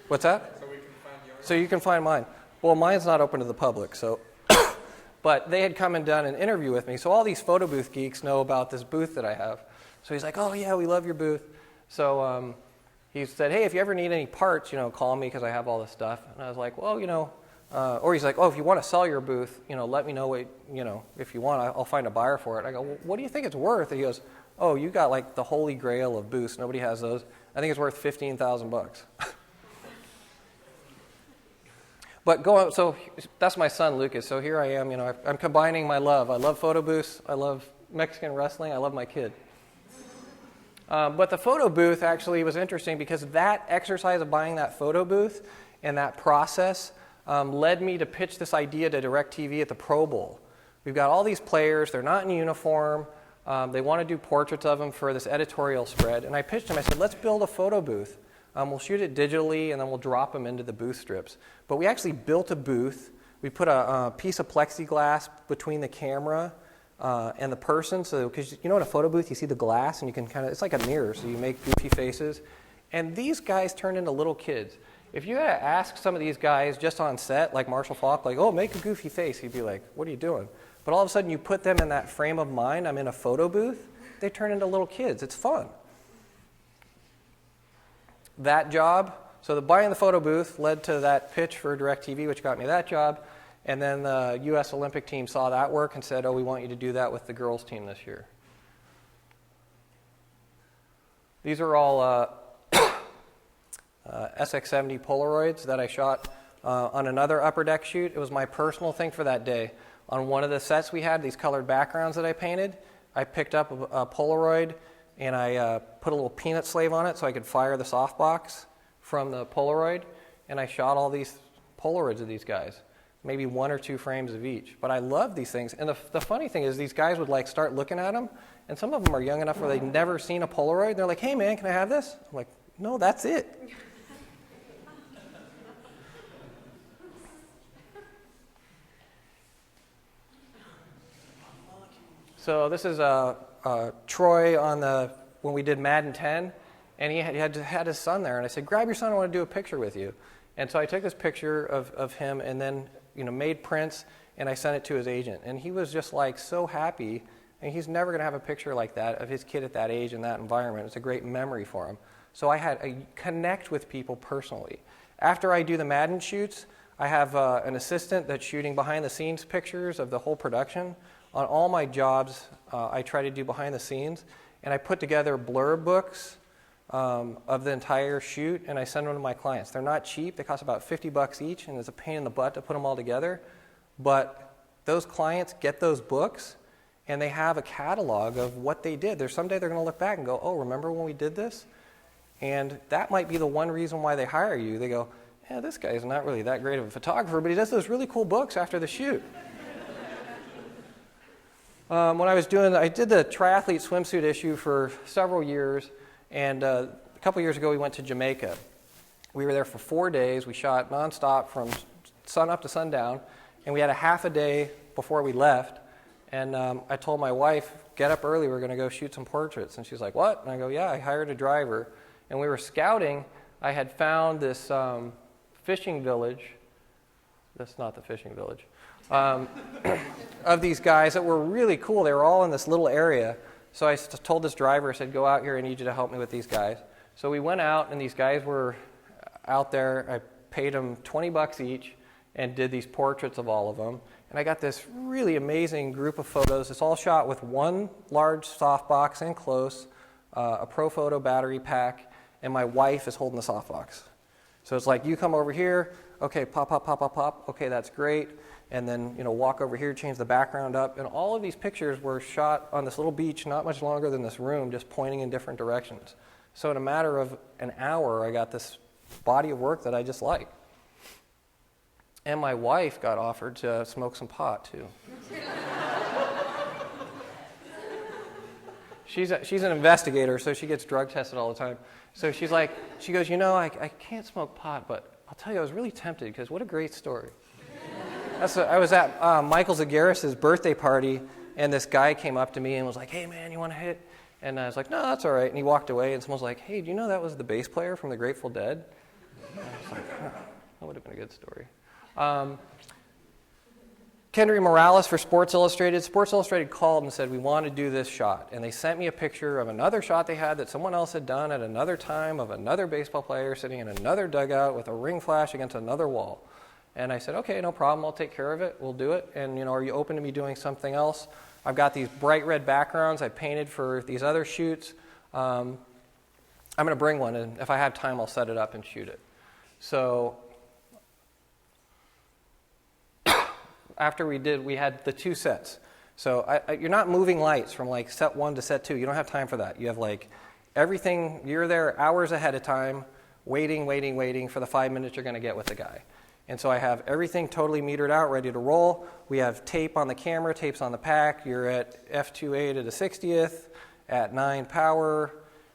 B: What's that?
C: So we can find yours.
B: So you can find mine. Well, mine's not open to the public, so. But they had come and done an interview with me, so all these photo booth geeks know about this booth that I have. So he's like, oh yeah, we love your booth. So he said, hey, if you ever need any parts, call me because I have all this stuff. And I was like, well, Or he's like, oh, if you want to sell your booth, let me know what, if you want, I'll find a buyer for it. I go, well, what do you think it's worth? And he goes, oh, you got like the holy grail of booths. Nobody has those. I think it's worth $15,000. But so that's my son, Lucas. So here I am, I'm combining my love. I love photo booths. I love Mexican wrestling. I love my kid. But the photo booth actually was interesting because that exercise of buying that photo booth and that process led me to pitch this idea to DirecTV at the Pro Bowl. We've got all these players. They're not in uniform. They want to do portraits of them for this editorial spread. And I pitched them. I said, let's build a photo booth. We'll shoot it digitally, and then we'll drop them into the booth strips. But we actually built a booth. We put a piece of plexiglass between the camera and the person. So, because in a photo booth, you see the glass, and you can it's like a mirror, so you make goofy faces. And these guys turned into little kids. If you had to ask some of these guys just on set, like Marshall Falk, like, oh, make a goofy face, he'd be like, what are you doing? But all of a sudden, you put them in that frame of mind, I'm in a photo booth, they turn into little kids. It's fun. That job, so the buying the photo booth led to that pitch for DirecTV, which got me that job. And then the U.S. Olympic team saw that work and said, oh, we want you to do that with the girls' team this year. These are all SX70 Polaroids that I shot on another Upper Deck shoot. It was my personal thing for that day. On one of the sets we had, these colored backgrounds that I painted, I picked up a Polaroid and I put a little peanut slave on it so I could fire the softbox from the Polaroid, and I shot all these Polaroids of these guys, maybe 1 or 2 frames of each. But I love these things, and the funny thing is these guys would like start looking at them, and some of them are young enough where they've never seen a Polaroid. They're like, hey man, can I have this? I'm like, no, that's it. So this is Troy when we did Madden 10, and he had his son there, and I said, grab your son, I want to do a picture with you. And so I took this picture of him and then made prints, and I sent it to his agent. And he was just like so happy, and he's never going to have a picture like that of his kid at that age in that environment. It's a great memory for him. So I had to connect with people personally. After I do the Madden shoots, I have an assistant that's shooting behind-the-scenes pictures of the whole production. On all my jobs, I try to do behind the scenes, and I put together blurb books of the entire shoot, and I send them to my clients. They're not cheap. They cost about $50 each, and it's a pain in the butt to put them all together. But those clients get those books, and they have a catalog of what they did. Someday they're going to look back and go, oh, remember when we did this? And that might be the one reason why they hire you. They go, yeah, this guy's not really that great of a photographer, but he does those really cool books after the shoot. When I did the triathlete swimsuit issue for several years, and a couple years ago we went to Jamaica. We were there for 4 days. We shot nonstop from sun up to sundown, and we had a half a day before we left. And I told my wife, get up early, we're going to go shoot some portraits. And she's like, what? And I go, yeah, I hired a driver. And we were scouting. I had found this fishing village. That's not the fishing village. Of these guys that were really cool. They were all in this little area. So I told this driver, I said, go out here, I need you to help me with these guys. So we went out, and these guys were out there. I paid them $20 each and did these portraits of all of them. And I got this really amazing group of photos. It's all shot with one large softbox in close, a Profoto battery pack, and my wife is holding the softbox. So it's like, you come over here, okay, pop, pop, pop, pop, pop, okay, that's great. And then, walk over here, change the background up. And all of these pictures were shot on this little beach, not much longer than this room, just pointing in different directions. So in a matter of an hour, I got this body of work that I just like. And my wife got offered to smoke some pot, too. She's an investigator, so she gets drug tested all the time. So she goes, I can't smoke pot, but I'll tell you, I was really tempted, because what a great story. I was at Michael Zagaris' birthday party, and this guy came up to me and was like, hey, man, you want to hit? And I was like, no, that's all right. And he walked away, and someone was like, hey, do you know that was the bass player from the Grateful Dead? And I was like, that would have been a good story. Kendry Morales for Sports Illustrated. Sports Illustrated called and said, we want to do this shot. And they sent me a picture of another shot they had that someone else had done at another time of another baseball player sitting in another dugout with a ring flash against another wall. And I said, okay, no problem, I'll take care of it, we'll do it. And, are you open to me doing something else? I've got these bright red backgrounds I painted for these other shoots. I'm going to bring one, and if I have time, I'll set it up and shoot it. So after we had the 2 sets. So you're not moving lights from like set 1 to set 2. You don't have time for that. You have like everything, you're there hours ahead of time, waiting for the 5 minutes you're going to get with the guy. And so I have everything totally metered out, ready to roll. We have tape on the camera, tapes on the pack. You're at f2.8 at a 60th, at 9 power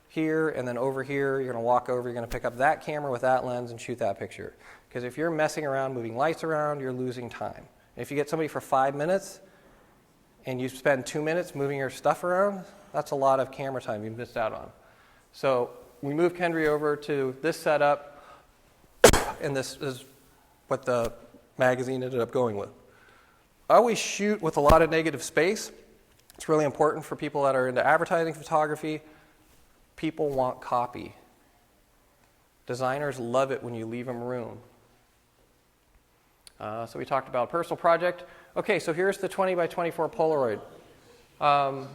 B: here, and then over here, you're going to walk over, you're going to pick up that camera with that lens and shoot that picture. Because if you're messing around, moving lights around, you're losing time. If you get somebody for 5 minutes, and you spend 2 minutes moving your stuff around, that's a lot of camera time you've missed out on. So we moved Kendry over to this setup, and this is what the magazine ended up going with. I always shoot with a lot of negative space. It's really important for people that are into advertising photography. People want copy. Designers love it when you leave them room. So we talked about a personal project. Okay, so here's the 20 by 24 Polaroid.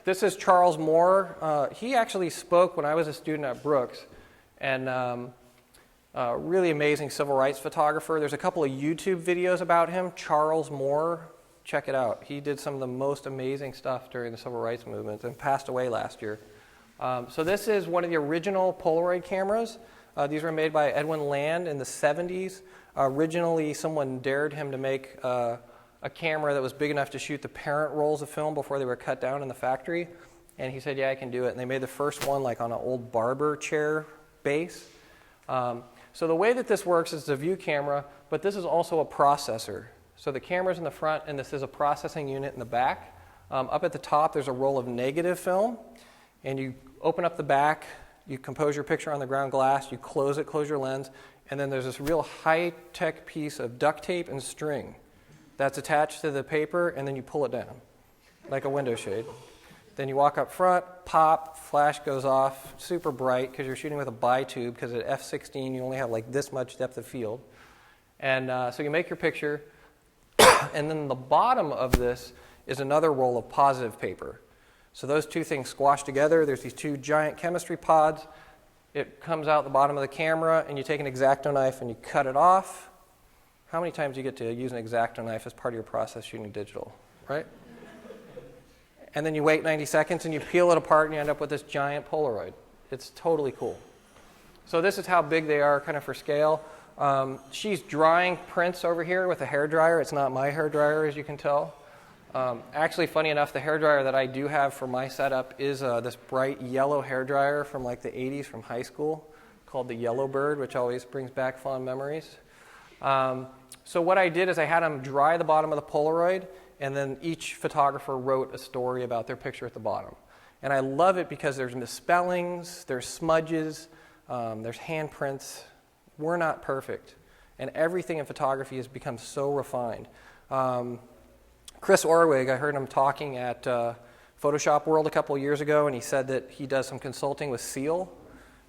B: This is Charles Moore. He actually spoke when I was a student at Brooks, and really amazing civil rights photographer. There's a couple of YouTube videos about him. Charles Moore, check it out. He did some of the most amazing stuff during the civil rights movement and passed away last year. So this is one of the original Polaroid cameras. These were made by Edwin Land in the 70s. Originally, someone dared him to make a camera that was big enough to shoot the parent rolls of film before they were cut down in the factory. And he said, yeah, I can do it. And they made the first one like on an old barber chair base. So the way that this works is a view camera, but this is also a processor. So the camera's in the front, and this is a processing unit in the back. Up at the top, there's a roll of negative film. And you open up the back, you compose your picture on the ground glass, you close it, close your lens, and then there's this real high-tech piece of duct tape and string that's attached to the paper, and then you pull it down, like a window shade. Then you walk up front, pop, flash goes off, super bright, because you're shooting with a bi-tube, because at f16 you only have like this much depth of field. And so you make your picture, and then the bottom of this is another roll of positive paper. So those two things squash together. There's these 2 giant chemistry pods. It comes out the bottom of the camera, and you take an X-Acto knife and you cut it off. How many times do you get to use an X-Acto knife as part of your process shooting digital, right? And then you wait 90 seconds and you peel it apart and you end up with this giant Polaroid. It's totally cool. So this is how big they are kind of for scale. She's drying prints over here with a hairdryer. It's not my hairdryer, as you can tell. Actually, funny enough, the hairdryer that I do have for my setup is this bright yellow hairdryer from like the 80s from high school called the Yellow Bird, which always brings back fond memories. So what I did is I had them dry the bottom of the Polaroid, and then each photographer wrote a story about their picture at the bottom. And I love it because there's misspellings, there's smudges, there's handprints. We're not perfect. And everything in photography has become so refined. Chris Orwig, I heard him talking at Photoshop World a couple of years ago, and he said that he does some consulting with SEAL,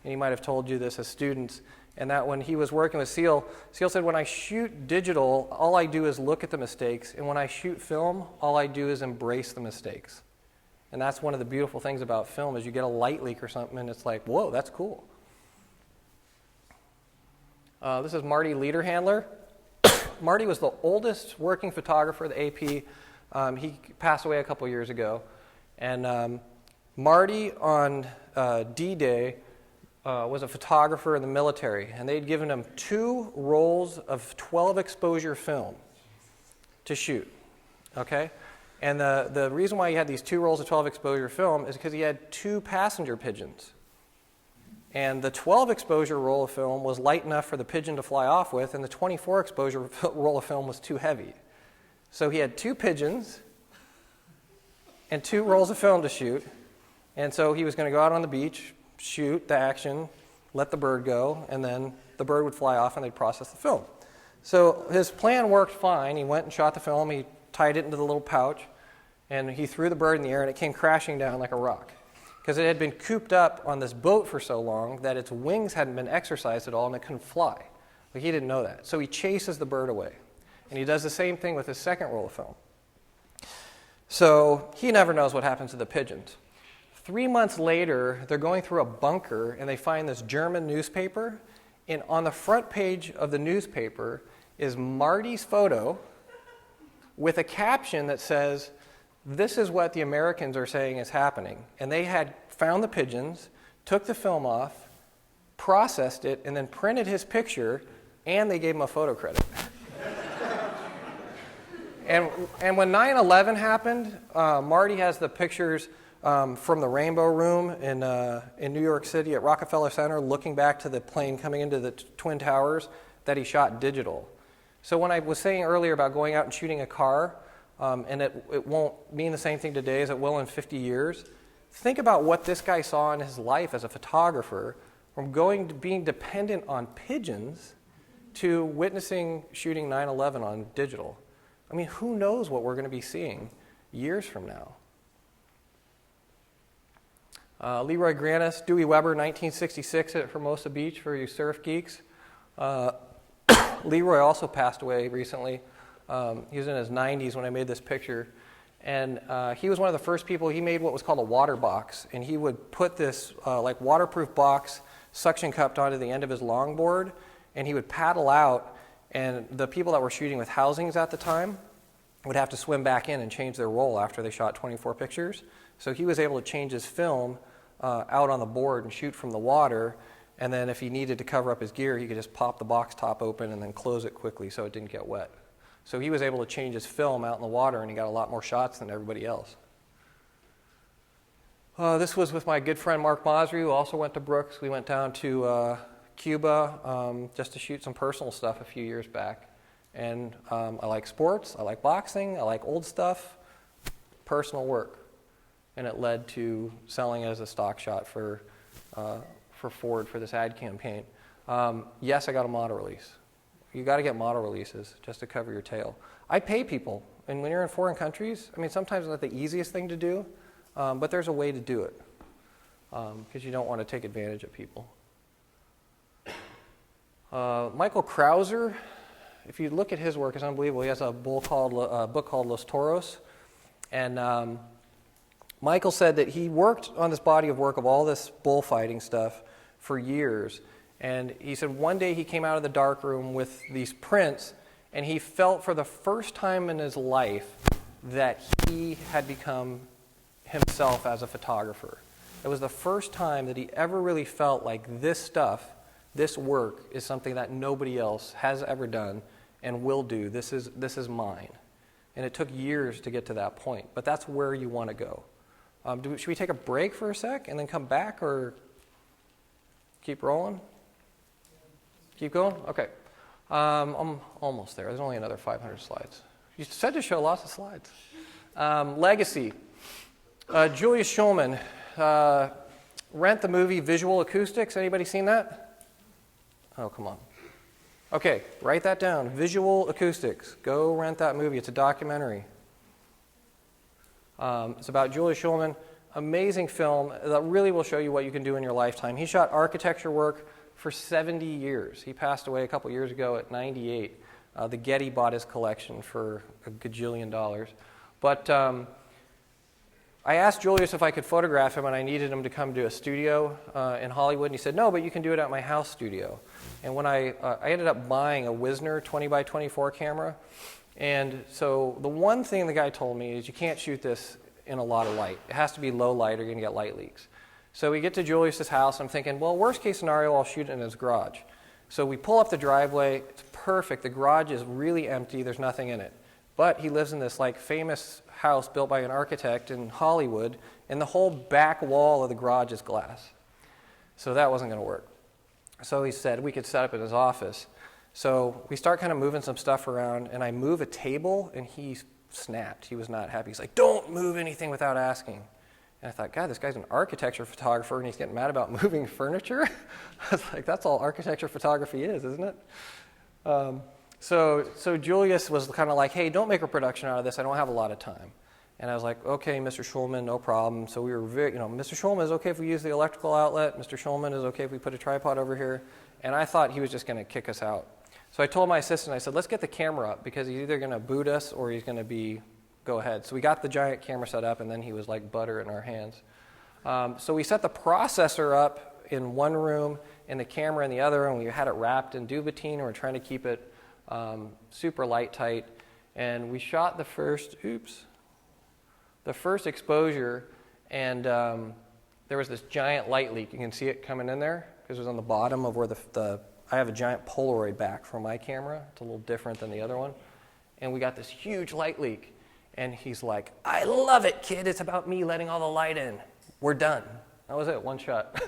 B: and he might have told you this as students, and that when he was working with SEAL said, when I shoot digital, all I do is look at the mistakes, and when I shoot film, all I do is embrace the mistakes. And that's one of the beautiful things about film is you get a light leak or something, and it's like, whoa, that's cool. This is Marty Lederhandler. Marty was the oldest working photographer at the AP. He passed away a couple years ago. And Marty on D-Day was a photographer in the military. And they'd given him 2 rolls of 12 exposure film to shoot. Okay? And the reason why he had these 2 rolls of 12 exposure film is because he had 2 passenger pigeons. And the 12 exposure roll of film was light enough for the pigeon to fly off with, and the 24 exposure roll of film was too heavy. So he had 2 pigeons and 2 rolls of film to shoot. And so he was going to go out on the beach, shoot the action, let the bird go, and then the bird would fly off and they'd process the film. So his plan worked fine. He went and shot the film. He tied it into the little pouch, and he threw the bird in the air, and it came crashing down like a rock. Because it had been cooped up on this boat for so long that its wings hadn't been exercised at all and it couldn't fly. Like, he didn't know that. So he chases the bird away. And he does the same thing with his second roll of film. So he never knows what happens to the pigeons. 3 months later, they're going through a bunker, and they find this German newspaper. And on the front page of the newspaper is Marty's photo with a caption that says, "This is what the Americans are saying is happening." And they had found the pigeons, took the film off, processed it, and then printed his picture, and they gave him a photo credit. And when 9/11 happened, Marty has the pictures from the Rainbow Room in New York City at Rockefeller Center, looking back to the plane coming into the Twin Towers that he shot digital. So when I was saying earlier about going out and shooting a car, and it won't mean the same thing today as it will in 50 years, think about what this guy saw in his life as a photographer, from going to being dependent on pigeons to witnessing shooting 9/11 on digital. I mean, who knows what we're going to be seeing years from now? Leroy Grannis, Dewey Weber, 1966 at Hermosa Beach for you surf geeks. Leroy also passed away recently. He was in his 90s when I made this picture. And he was one of the first people. He made what was called a water box. And he would put this like waterproof box suction cupped onto the end of his longboard. And he would paddle out. And the people that were shooting with housings at the time would have to swim back in and change their roll after they shot 24 pictures. So he was able to change his film out on the board and shoot from the water. And then if he needed to cover up his gear, he could just pop the box top open and then close it quickly so it didn't get wet. So he was able to change his film out in the water, and he got a lot more shots than everybody else. This was with my good friend Mark Masri, who also went to Brooks. We went down to Cuba just to shoot some personal stuff a few years back. And I like sports, I like boxing, I like old stuff, personal work. And it led to selling it as a stock shot for Ford for this ad campaign. Yes, I got a model release. You got to get model releases just to cover your tail. I pay people, and when you're in foreign countries, I mean, sometimes it's not the easiest thing to do, but there's a way to do it because you don't want to take advantage of people. Michael Krauser, if you look at his work, it's unbelievable. He has a book called Los Toros, and Michael said that he worked on this body of work of all this bullfighting stuff for years. And he said one day he came out of the darkroom with these prints, and he felt for the first time in his life that he had become himself as a photographer. It was the first time that he ever really felt like this stuff, this work, is something that nobody else has ever done and will do. This is mine. And it took years to get to that point, but that's where you want to go. Should we take a break for a sec and then come back, or keep rolling? Keep going? Okay. I'm almost there. There's only another 500 slides. You said to show lots of slides. Legacy. Julius Schulman. Rent the movie Visual Acoustics. Anybody seen that? Oh, come on. Okay, write that down. Visual Acoustics. Go rent that movie. It's a documentary. It's about Julius Schulman. Amazing film that really will show you what you can do in your lifetime. He shot architecture work for 70 years. He passed away a couple years ago at 98. The Getty bought his collection for a gajillion dollars. But I asked Julius if I could photograph him, and I needed him to come to a studio in Hollywood. And he said, no, but you can do it at my house studio. And when I ended up buying a Wisner 20 by 24 camera. And so the one thing the guy told me is you can't shoot this in a lot of light. It has to be low light or you're going to get light leaks. So we get to Julius's house. I'm thinking, well, worst case scenario, I'll shoot it in his garage. So we pull up the driveway. It's perfect. The garage is really empty. There's nothing in it. But he lives in this like famous house built by an architect in Hollywood, and the whole back wall of the garage is glass. So that wasn't going to work. So he said we could set up in his office. So we start kind of moving some stuff around, and I move a table, and he snapped. He was not happy. He's like, don't move anything without asking. And I thought, God, this guy's an architecture photographer, and he's getting mad about moving furniture? I was like, that's all architecture photography is, isn't it? So Julius was kind of like, hey, don't make a production out of this. I don't have a lot of time. And I was like, okay, Mr. Schulman, no problem. So we were very, Mr. Schulman, is okay if we use the electrical outlet? Mr. Schulman, is okay if we put a tripod over here? And I thought he was just going to kick us out. So I told my assistant, I said, let's get the camera up because he's either going to boot us or he's going to go ahead. So we got the giant camera set up, and then he was like butter in our hands. So we set the processor up in one room and the camera in the other, and we had it wrapped in Duvetine, and we're trying to keep it super light tight. And we shot the first exposure, and there was this giant light leak. You can see it coming in there because it was on the bottom of where I have a giant Polaroid back for my camera. It's a little different than the other one. And we got this huge light leak. And he's like, I love it, kid. It's about me letting all the light in. We're done. That was it, one shot.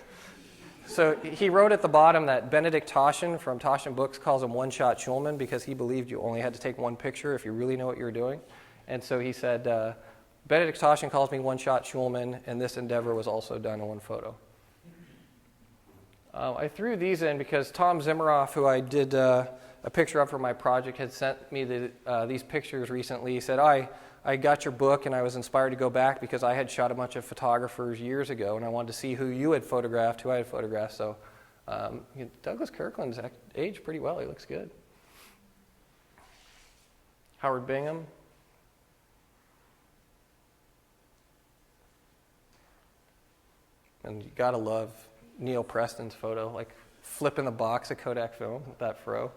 B: So he wrote at the bottom that Benedict Taschen from Taschen Books calls him one-shot Schulman because he believed you only had to take one picture if you really know what you were doing. And so he said, Benedict Taschen calls me one-shot Schulman, and this endeavor was also done in one photo. I threw these in because Tom Zimmeroff, who I did a picture of for my project, had sent me these pictures recently. He said, I got your book, and I was inspired to go back because I had shot a bunch of photographers years ago, and I wanted to see who you had photographed, who I had photographed. So Douglas Kirkland's aged pretty well. He looks good. Howard Bingham. And you got to love Neil Preston's photo, like flipping the box of Kodak film with that fro.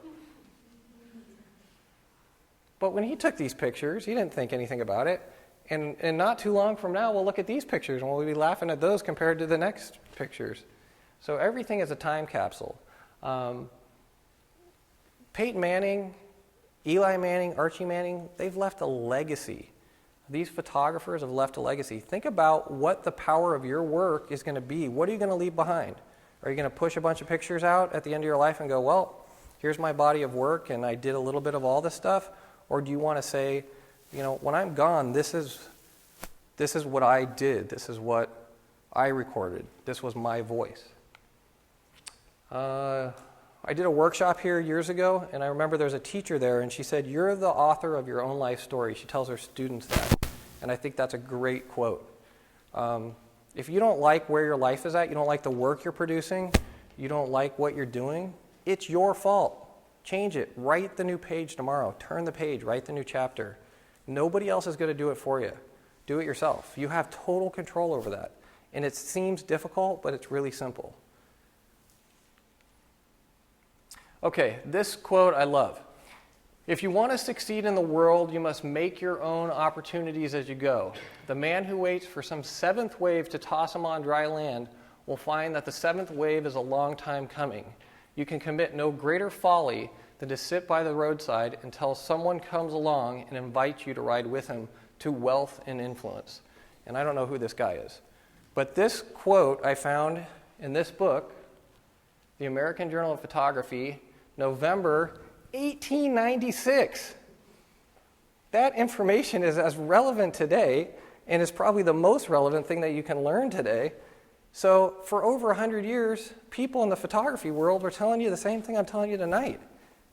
B: But when he took these pictures, he didn't think anything about it. And not too long from now, we'll look at these pictures and we'll be laughing at those compared to the next pictures. So everything is a time capsule. Peyton Manning, Eli Manning, Archie Manning, they've left a legacy. These photographers have left a legacy. Think about what the power of your work is going to be. What are you going to leave behind? Are you going to push a bunch of pictures out at the end of your life and go, well, here's my body of work and I did a little bit of all this stuff? Or do you want to say, when I'm gone, this is what I did. This is what I recorded. This was my voice. I did a workshop here years ago, and I remember there's a teacher there, and she said, you're the author of your own life story. She tells her students that, and I think that's a great quote. If you don't like where your life is at, you don't like the work you're producing, you don't like what you're doing, it's your fault. Change it. Write the new page tomorrow. Turn the page. Write the new chapter. Nobody else is going to do it for you. Do it yourself. You have total control over that. And it seems difficult, but it's really simple. Okay, this quote I love. If you want to succeed in the world, you must make your own opportunities as you go. The man who waits for some seventh wave to toss him on dry land will find that the seventh wave is a long time coming. You can commit no greater folly than to sit by the roadside until someone comes along and invites you to ride with him to wealth and influence. And I don't know who this guy is. But this quote I found in this book, the American Journal of Photography, November 1896. That information is as relevant today and is probably the most relevant thing that you can learn today. So for over 100 years, people in the photography world were telling you the same thing I'm telling you tonight.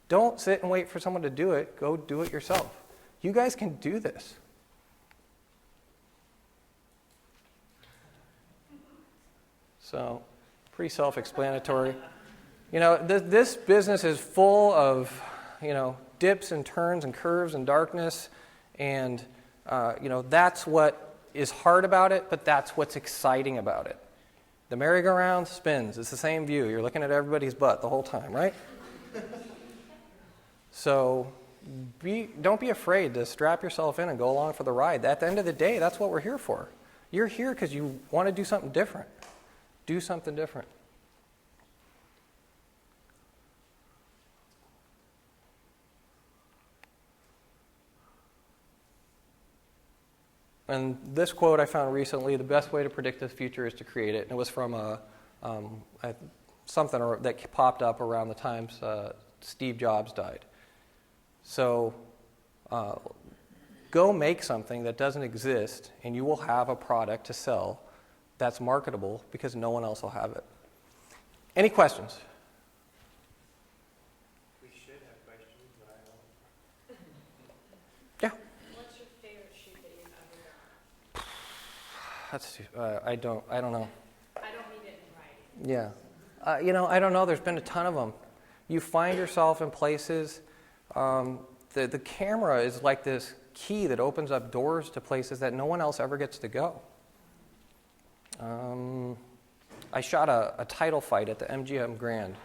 B: Don't sit and wait for someone to do it. Go do it yourself. You guys can do this. So, pretty self-explanatory. This business is full of, dips and turns and curves and darkness. And, that's what is hard about it, but that's what's exciting about it. The merry-go-round spins. It's the same view. You're looking at everybody's butt the whole time, right? So don't be afraid to strap yourself in and go along for the ride. At the end of the day, that's what we're here for. You're here because you want to do something different. Do something different. And this quote I found recently, the best way to predict the future is to create it. And it was from something that popped up around the time Steve Jobs died. So go make something that doesn't exist, and you will have a product to sell that's marketable because no one else will have it. Any questions?
C: We should have questions, but I don't.
B: Yeah.
E: What's your favorite shoot that you've ever done?
B: I don't know.
E: I don't mean it in writing.
B: Yeah. I don't know. There's been a ton of them. You find yourself in places, the camera is like this key that opens up doors to places that no one else ever gets to go. I shot a title fight at the MGM Grand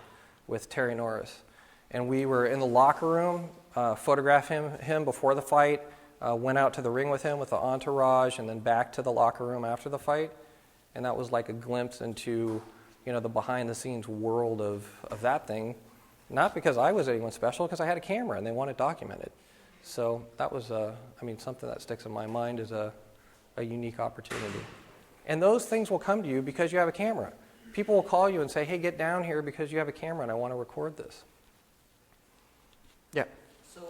B: with Terry Norris. And we were in the locker room, photographed him before the fight, went out to the ring with him with the entourage, and then back to the locker room after the fight. And that was like a glimpse into, the behind-the-scenes world of that thing. Not because I was anyone special, because I had a camera and they wanted it documented. So that was, something that sticks in my mind is a unique opportunity. And those things will come to you because you have a camera. People will call you and say, hey, get down here because you have a camera and I want to record this. Yeah.
D: So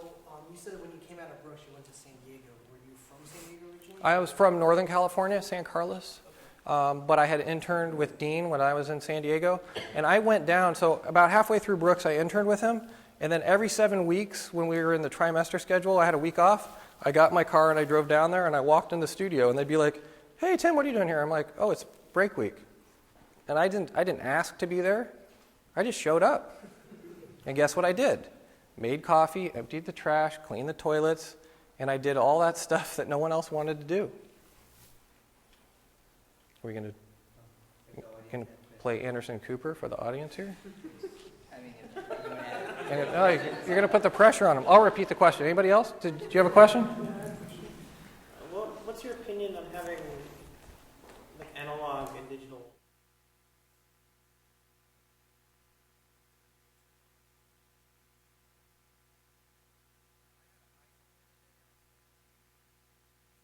D: you said when you came out of Brooks, you went to San Diego. Were you from San Diego originally?
B: I was from Northern California, San Carlos. But I had interned with Dean when I was in San Diego. And I went down, so about halfway through Brooks, I interned with him. And then every 7 weeks, when we were in the trimester schedule, I had a week off. I got in my car and I drove down there and I walked in the studio and they'd be like, hey, Tim, what are you doing here? I'm like, oh, it's break week. And I didn't ask to be there. I just showed up. And guess what I did? Made coffee, emptied the trash, cleaned the toilets, and I did all that stuff that no one else wanted to do. Are we going to play Anderson Cooper for the audience here? You're going to put the pressure on him. I'll repeat the question. Anybody else? Do you have a question?
F: What's your opinion on having like analog and digital?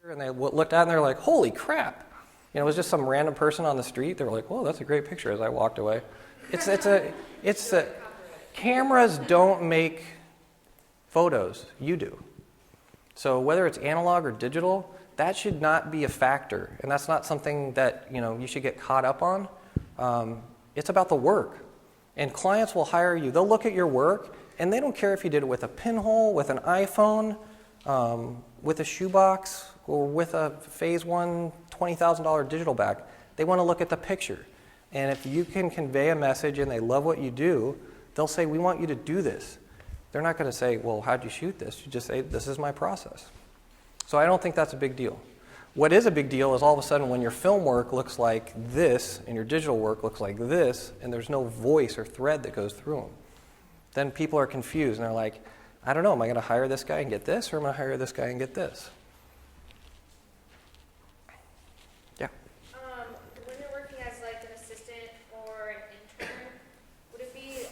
B: And they looked at it and they're like, holy crap. It was just some random person on the street. They were like, whoa, that's a great picture as I walked away. Cameras don't make photos. You do. So whether it's analog or digital, that should not be a factor. And that's not something that, you should get caught up on. It's about the work. And clients will hire you. They'll look at your work, and they don't care if you did it with a pinhole, with an iPhone, with a shoebox, or with a Phase 1 $20,000 digital back. They want to look at the picture. And if you can convey a message and they love what you do, they'll say, we want you to do this. They're not going to say, well, how'd you shoot this? You just say, this is my process. So I don't think that's a big deal. What is a big deal is all of a sudden when your film work looks like this and your digital work looks like this and there's no voice or thread that goes through them. Then people are confused and they're like, I don't know, am I going to hire this guy and get this or am I going to hire this guy and get this? Yeah.
E: When you're working as like an assistant or an intern, would it be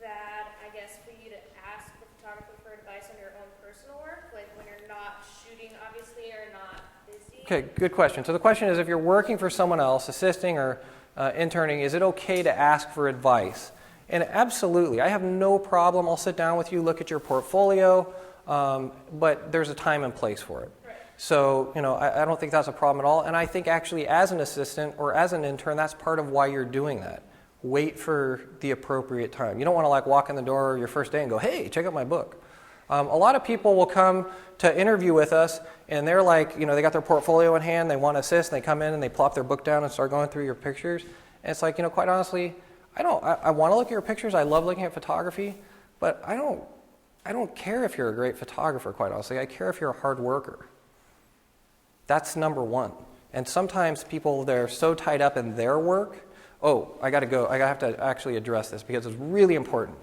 E: bad, I guess, for you to ask the photographer for advice on your own personal work, like when you're not shooting, obviously, or not busy?
B: Okay, good question. So the question is, if you're working for someone else, assisting or interning, is it okay to ask for advice? And absolutely. I have no problem. I'll sit down with you, look at your portfolio, but there's a time and place for it.
E: Right.
B: So, I don't think that's a problem at all. And I think actually as an assistant or as an intern, that's part of why you're doing that. Wait for the appropriate time. You don't want to walk in the door your first day and go, hey, check out my book. A lot of people will come to interview with us and they're like, they got their portfolio in hand, they want to assist, and they come in and they plop their book down and start going through your pictures. And it's like, quite honestly, I want to look at your pictures, I love looking at photography, but I don't care if you're a great photographer, quite honestly. I care if you're a hard worker. That's number one. And sometimes people, they're so tied up in their work. Oh, I got to go. I have to actually address this because it's really important.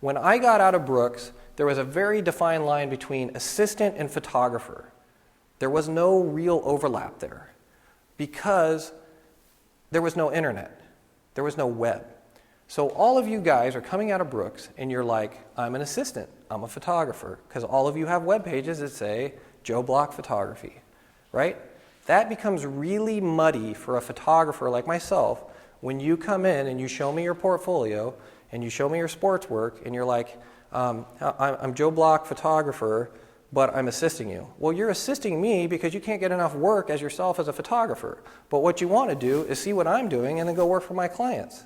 B: When I got out of Brooks, there was a very defined line between assistant and photographer. There was no real overlap there because there was no internet. There was no web. So all of you guys are coming out of Brooks and you're like, I'm an assistant, I'm a photographer, because all of you have web pages that say Joe Block Photography, right? That becomes really muddy for a photographer like myself when you come in and you show me your portfolio and you show me your sports work and you're like, I'm Joe Block Photographer, but I'm assisting you. Well, you're assisting me because you can't get enough work as yourself as a photographer. But what you want to do is see what I'm doing and then go work for my clients.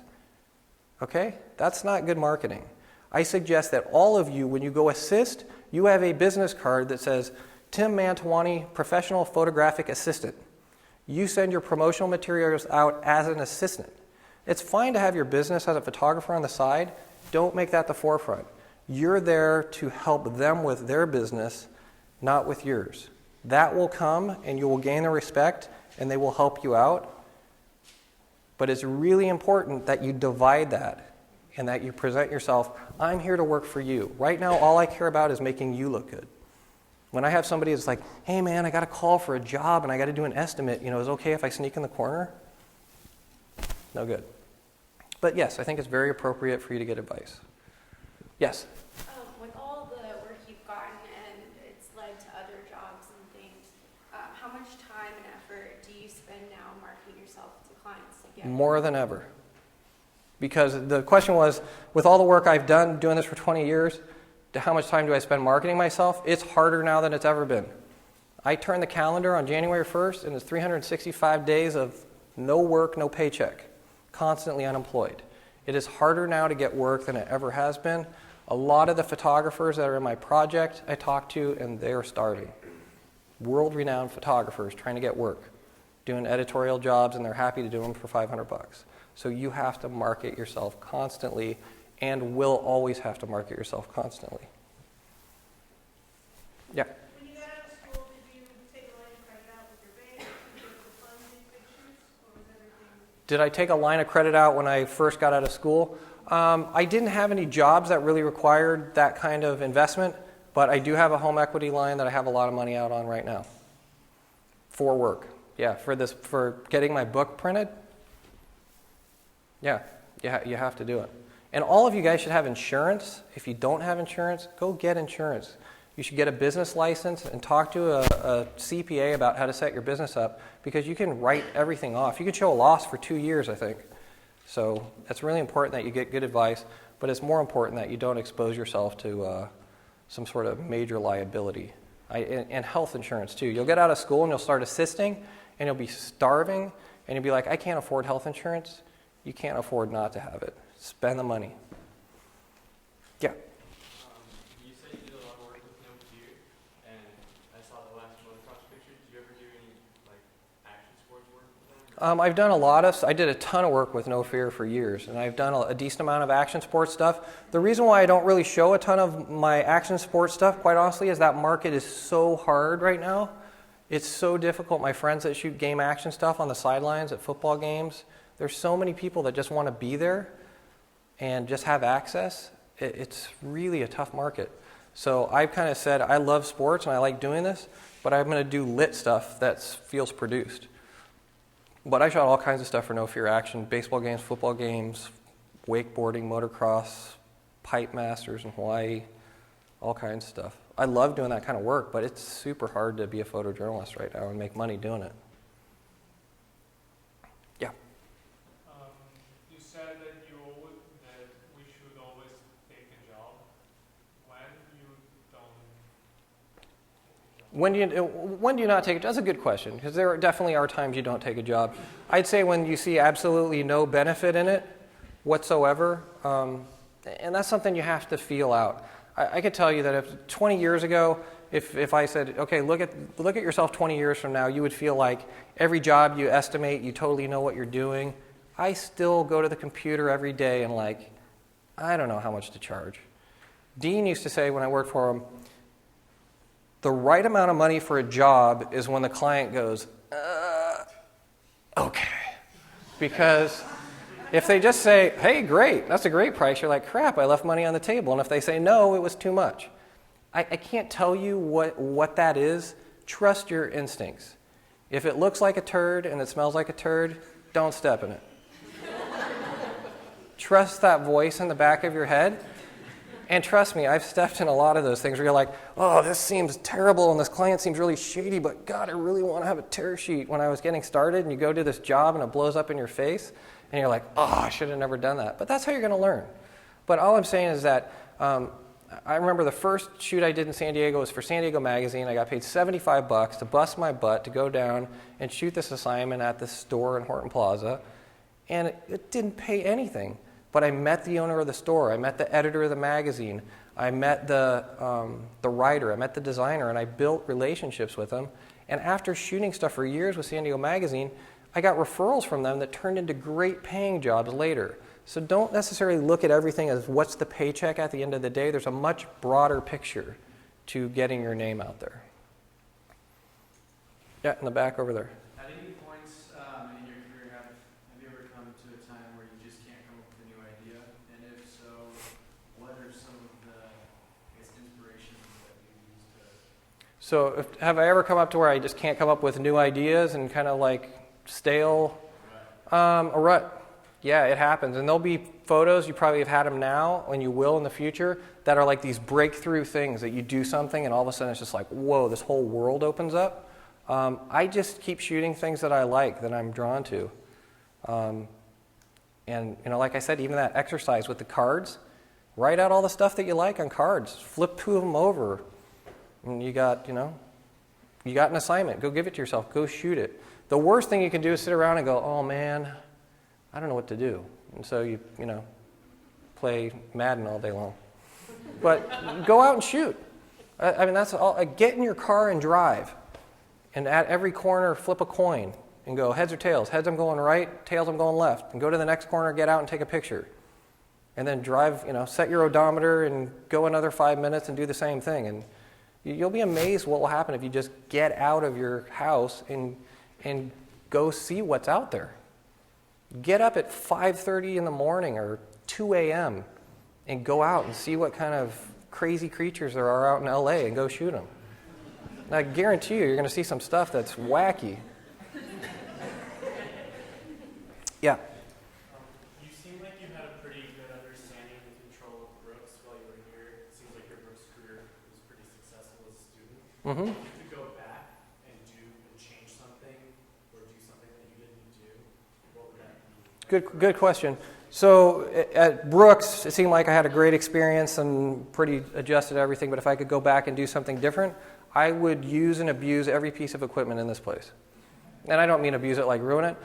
B: Okay? That's not good marketing. I suggest that all of you, when you go assist, you have a business card that says, Tim Mantoani, Professional Photographic Assistant. You send your promotional materials out as an assistant. It's fine to have your business as a photographer on the side Don't make that the forefront. You're there to help them with their business, not with yours. That will come, and you will gain their respect, and they will help you out. But it's really important that you divide that and that you present yourself, I'm here to work for you. Right now, all I care about is making you look good. When I have somebody that's like, hey man, I got a call for a job and I got to do an estimate, is it okay if I sneak in the corner? No good. But yes, I think it's very appropriate for you to get advice. Yes?
G: With all the work you've gotten and it's led to other jobs and things, how much time and effort do you spend now marketing yourself to clients to get
B: More than ever. Because the question was, with all the work I've done doing this for 20 years, how much time do I spend marketing myself? It's harder now than it's ever been. I turn the calendar on January 1st and it's 365 days of no work, no paycheck, constantly unemployed. It is harder now to get work than it ever has been. A lot of the photographers that are in my project I talk to, and they're starving. World-renowned photographers trying to get work, doing editorial jobs, and they're happy to do them for $500. So you have to market yourself constantly, and will always have to market yourself constantly. Yeah?
H: When you got out of school, did you take a line of credit out with your bank? Did you get the funds in big shoots, or was everything?
B: Did I take a line of credit out when I first got out of school? I didn't have any jobs that really required that kind of investment, but I do have a home equity line that I have a lot of money out on right now for work. Yeah, for getting my book printed. Yeah, you have to do it. And all of you guys should have insurance. If you don't have insurance, go get insurance. You should get a business license and talk to a CPA about how to set your business up, because you can write everything off. You can show a loss for 2 years, I think. So it's really important that you get good advice, but it's more important that you don't expose yourself to some sort of major liability. And health insurance too. You'll get out of school and you'll start assisting, and you'll be starving, and you'll be like, I can't afford health insurance. You can't afford not to have it. Spend the money. Yeah.
C: You said you did a lot of work with no fear, and I saw the last motocross picture. Did you ever do any action sports work with them?
B: I've done I did a ton of work with No Fear for years, and I've done a decent amount of action sports stuff. The reason why I don't really show a ton of my action sports stuff, quite honestly, is that market is so hard right now. It's so difficult. My friends that shoot game action stuff on the sidelines at football games, there's so many people that just want to be there and just have access. It's really a tough market. So I've kind of said, I love sports and I like doing this, but I'm going to do lit stuff that feels produced. But I shot all kinds of stuff for No Fear Action: baseball games, football games, wakeboarding, motocross, pipe masters in Hawaii, all kinds of stuff. I love doing that kind of work, but it's super hard to be a photojournalist right now and make money doing it. Yeah.
I: You said that we should always take a job.
B: When do you not take it? That's a good question, because there definitely are times you don't take a job. I'd say when you see absolutely no benefit in it whatsoever, and that's something you have to feel out. I could tell you that if 20 years ago, if I said, okay, look at yourself 20 years from now, you would feel like every job you estimate, you totally know what you're doing. I still go to the computer every day and I don't know how much to charge. Dean used to say when I worked for him, the right amount of money for a job is when the client goes, okay. Because if they just say, hey, great, that's a great price, you're like, crap, I left money on the table. And if they say, no, it was too much. I can't tell you what that is. Trust your instincts. If it looks like a turd and it smells like a turd, don't step in it. Trust that voice in the back of your head. And trust me, I've stepped in a lot of those things where you're like, oh, this seems terrible and this client seems really shady, but God, I really want to have a tear sheet when I was getting started. And you go do this job and it blows up in your face. And you're like, oh, I should have never done that. But that's how you're going to learn. But all I'm saying is that I remember the first shoot I did in San Diego was for San Diego Magazine. I got paid $75 to bust my butt to go down and shoot this assignment at this store in Horton Plaza. And it didn't pay anything. But I met the owner of the store. I met the editor of the magazine. I met the writer. I met the designer. And I built relationships with them. And after shooting stuff for years with San Diego Magazine, I got referrals from them that turned into great paying jobs later. So don't necessarily look at everything as what's the paycheck at the end of the day. There's a much broader picture to getting your name out there. Yeah, in the back over there.
C: At any points in your career, have you ever come to a time where you just can't come up with a new idea? And if so, what are some of the, I guess, inspirations that you use to...
B: So have I ever come up to where I just can't come up with new ideas and kind of like stale? A rut. Yeah, it happens. And there'll be photos, you probably have had them now, and you will in the future, that are like these breakthrough things that you do something and all of a sudden it's just like, whoa, this whole world opens up. I just keep shooting things that I like, that I'm drawn to. And, you know, like I said, even that exercise with the cards, write out all the stuff that you like on cards. Flip two of them over. And you got, you know, you got an assignment. Go give it to yourself. Go shoot it. The worst thing you can do is sit around and go, oh, man, I don't know what to do. And so you know, play Madden all day long. But go out and shoot. I mean, that's all. Get in your car and drive. And at every corner, flip a coin and go heads or tails. Heads, I'm going right. Tails, I'm going left. And go to the next corner, get out and take a picture. And then drive, you know, set your odometer and go another 5 minutes and do the same thing. And you'll be amazed what will happen if you just get out of your house and go see what's out there. Get up at 5:30 in the morning or 2 a.m. and go out and see what kind of crazy creatures there are out in LA and go shoot them. And I guarantee you're going to see some stuff that's wacky. Yeah.
C: You seem like you had a pretty good understanding and control of Brooks while you were here. It seems like your Brooks career was pretty successful as a student.
B: Mm-hmm.
C: If you could go back and change something or do something that you didn't do, what would that be?
B: Good question. So at Brooks, it seemed like I had a great experience and pretty adjusted to everything, but if I could go back and do something different, I would use and abuse every piece of equipment in this place. And I don't mean abuse it like ruin it.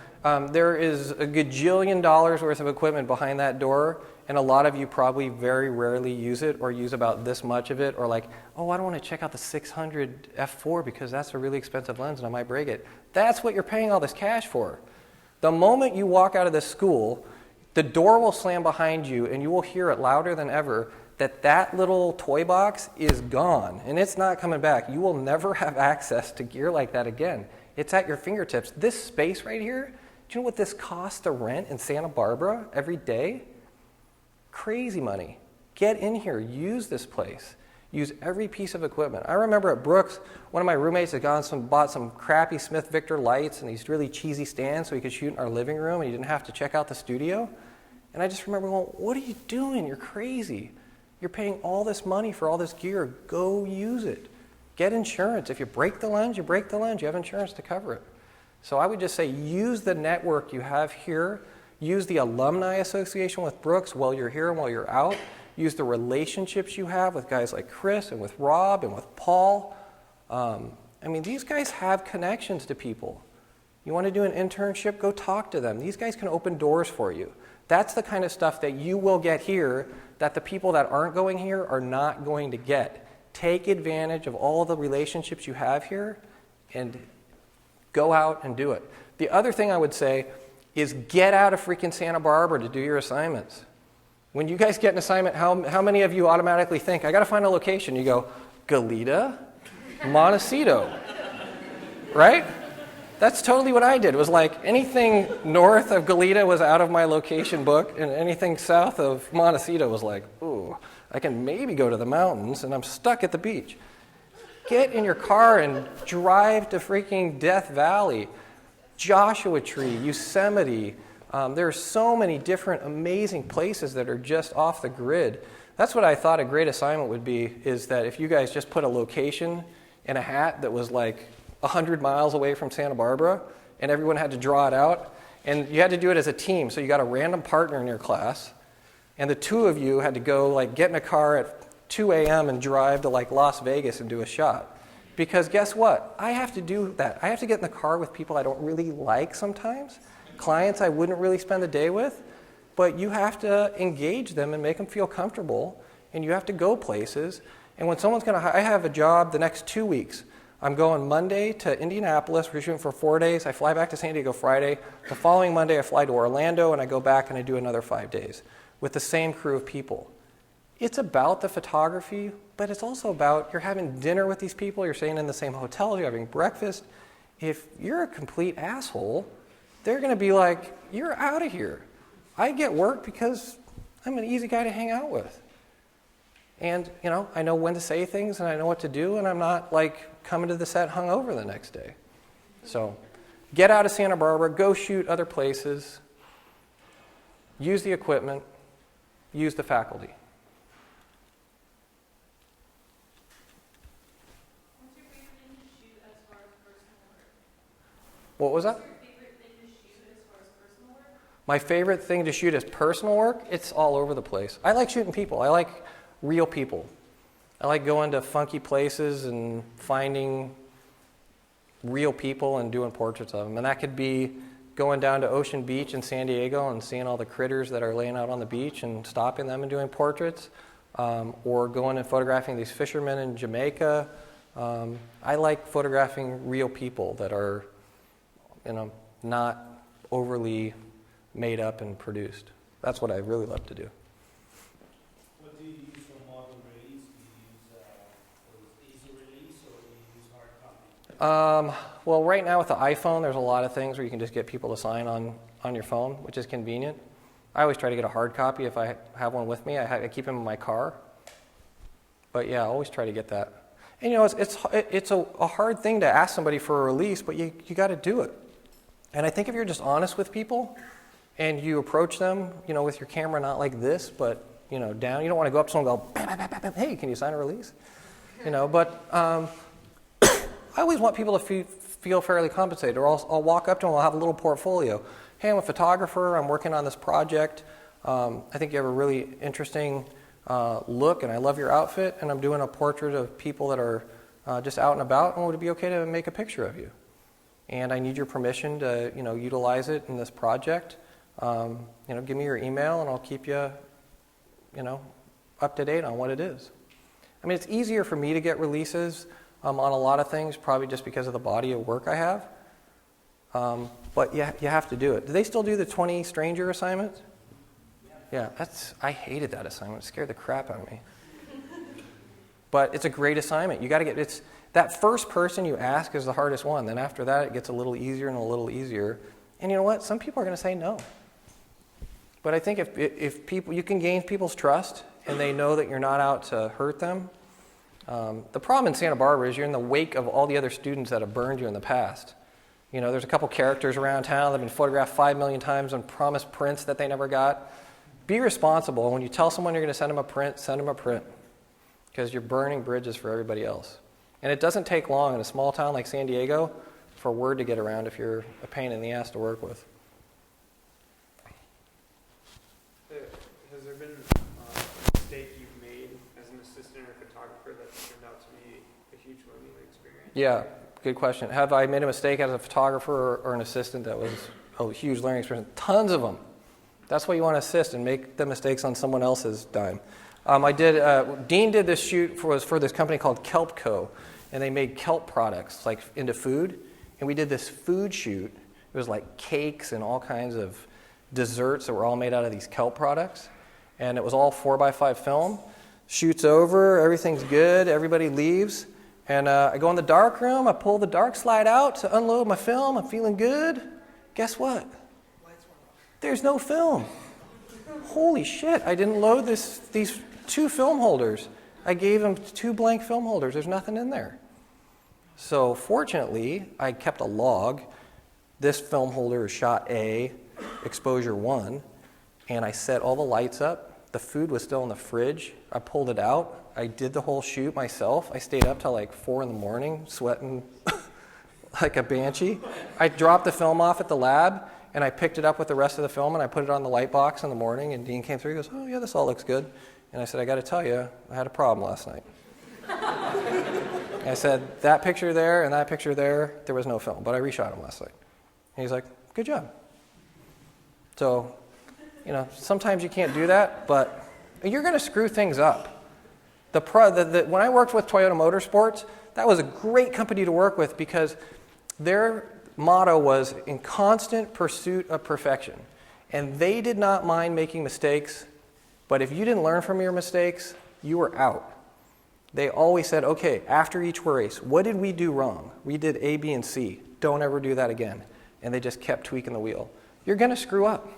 B: There is a gajillion dollars worth of equipment behind that door, and a lot of you probably very rarely use it or use about this much of it, or like, oh, I don't want to check out the 600 f4 because that's a really expensive lens and I might break it. That's what you're paying all this cash for. The moment you walk out of this school, the door will slam behind you and you will hear it louder than ever that little toy box is gone and it's not coming back. You will never have access to gear like that again. It's at your fingertips. This space right here, do you know what this costs to rent in Santa Barbara every day? Crazy money. Get in here. Use this place. Use every piece of equipment. I remember at Brooks, one of my roommates had bought some crappy Smith Victor lights and these really cheesy stands so he could shoot in our living room and he didn't have to check out the studio. And I just remember going, what are you doing? You're crazy. You're paying all this money for all this gear. Go use it. Get insurance. If you break the lens, you break the lens. You have insurance to cover it. So I would just say use the network you have here. Use the alumni association with Brooks while you're here and while you're out. Use the relationships you have with guys like Chris and with Rob and with Paul. I mean, these guys have connections to people. You want to do an internship? Go talk to them. These guys can open doors for you. That's the kind of stuff that you will get here that the people that aren't going here are not going to get. Take advantage of all the relationships you have here and go out and do it. The other thing I would say is get out of freaking Santa Barbara to do your assignments. When you guys get an assignment, how many of you automatically think, I got to find a location? You go, Goleta, Montecito, right? That's totally what I did. It was like anything north of Goleta was out of my location book, and anything south of Montecito was like, ooh, I can maybe go to the mountains, and I'm stuck at the beach. Get in your car and drive to freaking Death Valley, Joshua Tree, Yosemite. There are so many different amazing places that are just off the grid. That's what I thought a great assignment would be, is that if you guys just put a location in a hat that was like 100 miles away from Santa Barbara, and everyone had to draw it out, and you had to do it as a team. So you got a random partner in your class, and the two of you had to go like get in a car at 2 a.m. and drive to like Las Vegas and do a shot. Because guess what? I have to do that. I have to get in the car with people I don't really like sometimes, clients I wouldn't really spend the day with, but you have to engage them and make them feel comfortable, and you have to go places. And when someone's I have a job the next 2 weeks. I'm going Monday to Indianapolis. We're shooting for 4 days. I fly back to San Diego Friday. The following Monday, I fly to Orlando, and I go back and I do another 5 days with the same crew of people. It's about the photography, but it's also about you're having dinner with these people, you're staying in the same hotel, you're having breakfast. If you're a complete asshole, they're going to be like, you're out of here. I get work because I'm an easy guy to hang out with. And, I know when to say things and I know what to do, and I'm not like coming to the set hungover the next day. So get out of Santa Barbara, go shoot other places, use the equipment, use the faculty.
H: What's your favorite thing to shoot as far as personal work?
B: What was that?
H: What's your favorite thing to shoot as far as personal work?
B: My favorite thing to shoot is personal work. It's all over the place. I like shooting people. I like real people. I like going to funky places and finding real people and doing portraits of them. And that could be going down to Ocean Beach in San Diego and seeing all the critters that are laying out on the beach and stopping them and doing portraits, or going and photographing these fishermen in Jamaica. I like photographing real people that are, not overly made up and produced. That's what I really love to do.
J: What do you use for model release? Do you use easy release or do you use hard copy?
B: Well, right now with the iPhone, there's a lot of things where you can just get people to sign on your phone, which is convenient. I always try to get a hard copy if I have one with me. I keep them in my car. But yeah, I always try to get that. And it's a hard thing to ask somebody for a release, but you got to do it. And I think if you're just honest with people and you approach them, with your camera not like this, but down. You don't want to go up to someone and go, bam, bam, bam, bam, hey, can you sign a release? But I always want people to feel fairly compensated, or I'll walk up to them, I'll have a little portfolio. Hey, I'm a photographer, I'm working on this project. I think you have a really interesting look, and I love your outfit, and I'm doing a portrait of people that are just out and about, and would it be okay to make a picture of you? And I need your permission to, utilize it in this project. Give me your email, and I'll keep you, up to date on what it is. I mean, it's easier for me to get releases on a lot of things, probably just because of the body of work I have. But you have to do it. Do they still do the 20 stranger assignments? Yeah, I hated that assignment. It scared the crap out of me. But it's a great assignment. You got to get that first person you ask is the hardest one. Then after that, it gets a little easier and a little easier. And you know what? Some people are going to say no. But I think if people, you can gain people's trust and they know that you're not out to hurt them. The problem in Santa Barbara is you're in the wake of all the other students that have burned you in the past. There's a couple characters around town that have been photographed 5 million times and promised prints that they never got. Be responsible. When you tell someone you're going to send them a print, send them a print. Because you're burning bridges for everybody else. And it doesn't take long in a small town like San Diego for word to get around if you're a pain in the ass to work with.
C: Has there been a mistake you've made as an assistant or photographer that turned out to be a huge learning experience?
B: Yeah, good question. Have I made a mistake as a photographer or an assistant that was a huge learning experience? Tons of them. That's why you want to assist and make the mistakes on someone else's dime. Dean did this shoot for this company called Kelp Co., and they made kelp products like into food. And we did this food shoot. It was like cakes and all kinds of desserts that were all made out of these kelp products. And it was all 4x5 film. Shoot's over, everything's good, everybody leaves. And I go in the dark room, I pull the dark slide out to unload my film, I'm feeling good. Guess what? There's no film. Holy shit, I didn't load these 2 film holders. I gave them 2 blank film holders, there's nothing in there. So fortunately, I kept a log. This film holder is shot A, exposure 1, and I set all the lights up. The food was still in the fridge. I pulled it out. I did the whole shoot myself. I stayed up till like 4 in the morning, sweating like a banshee. I dropped the film off at the lab, and I picked it up with the rest of the film, and I put it on the light box in the morning, and Dean came through, he goes, oh yeah, this all looks good. And I said, I got to tell you, I had a problem last night. I said, that picture there and that picture there was no film, but I reshot them last night. And he's like, good job. So, sometimes you can't do that, but you're going to screw things up. When I worked with Toyota Motorsports, that was a great company to work with because their motto was in constant pursuit of perfection. And they did not mind making mistakes, but if you didn't learn from your mistakes, you were out. They always said, okay, after each race, what did we do wrong? We did A, B, and C. Don't ever do that again. And they just kept tweaking the wheel. You're going to screw up.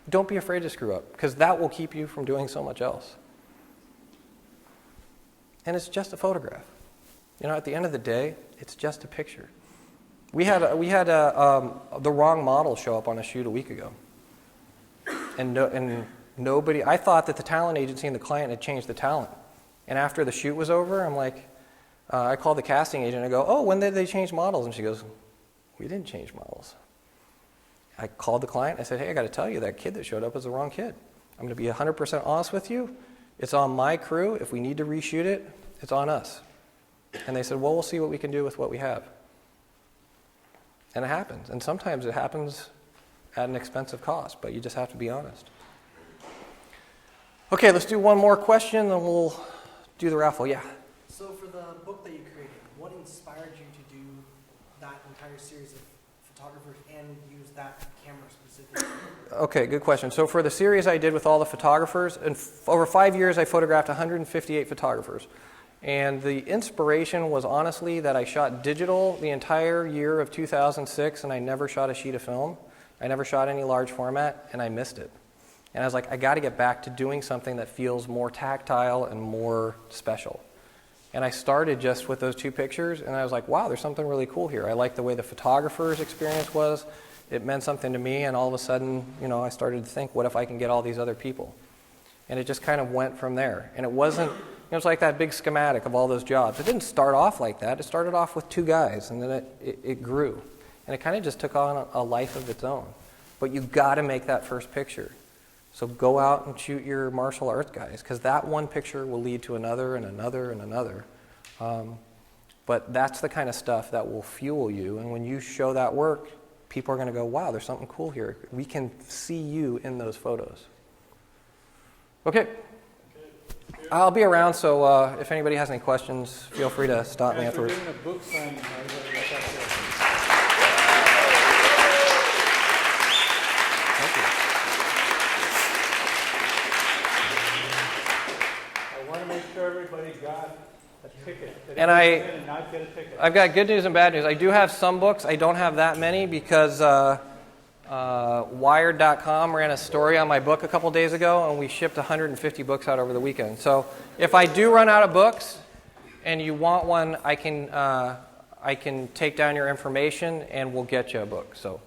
B: Don't be afraid to screw up, because that will keep you from doing so much else. And it's just a photograph. You know, at the end of the day, it's just a picture. We had the wrong model show up on a shoot a week ago. And nobody, I thought that the talent agency and the client had changed the talent. And after the shoot was over, I'm like, I called the casting agent and I go, oh, when did they change models? And she goes, we didn't change models. I called the client. I said, hey, I got to tell you, that kid that showed up is the wrong kid. I'm going to be 100% honest with you. It's on my crew. If we need to reshoot it, it's on us. And they said, well, we'll see what we can do with what we have. And it happens. And sometimes it happens at an expensive cost, but you just have to be honest. Okay, let's do one more question, then we'll do the raffle. Yeah?
D: So for the book that you created, what inspired you to do that entire series of photographers and use that camera specifically?
B: Okay, good question. So for the series I did with all the photographers, and over 5 years I photographed 158 photographers. And the inspiration was honestly that I shot digital the entire year of 2006 and I never shot a sheet of film. I never shot any large format and I missed it. And I was like, I got to get back to doing something that feels more tactile and more special. And I started just with those 2 pictures and I was like, wow, there's something really cool here. I like the way the photographer's experience was. It meant something to me, and all of a sudden, you know, I started to think, what if I can get all these other people? And it just kind of went from there. And it wasn't, it was like that big schematic of all those jobs. It didn't start off like that. It started off with 2 guys, and then it grew. And it kind of just took on a life of its own. But you got to make that first picture. So go out and shoot your martial arts guys, because that one picture will lead to another and another and another. But that's the kind of stuff that will fuel you. And when you show that work, people are going to go, wow, there's something cool here. We can see you in those photos. Okay. I'll be around, so if anybody has any questions, feel free to stop me afterwards.
A: We're doing a book signing. I want to make sure everybody got a ticket.
B: And
A: not get a ticket.
B: I've got good news and bad news. I do have some books. I don't have that many because Wired.com ran a story on my book a couple days ago, and we shipped 150 books out over the weekend. So if I do run out of books and you want one, I can take down your information and we'll get you a book. So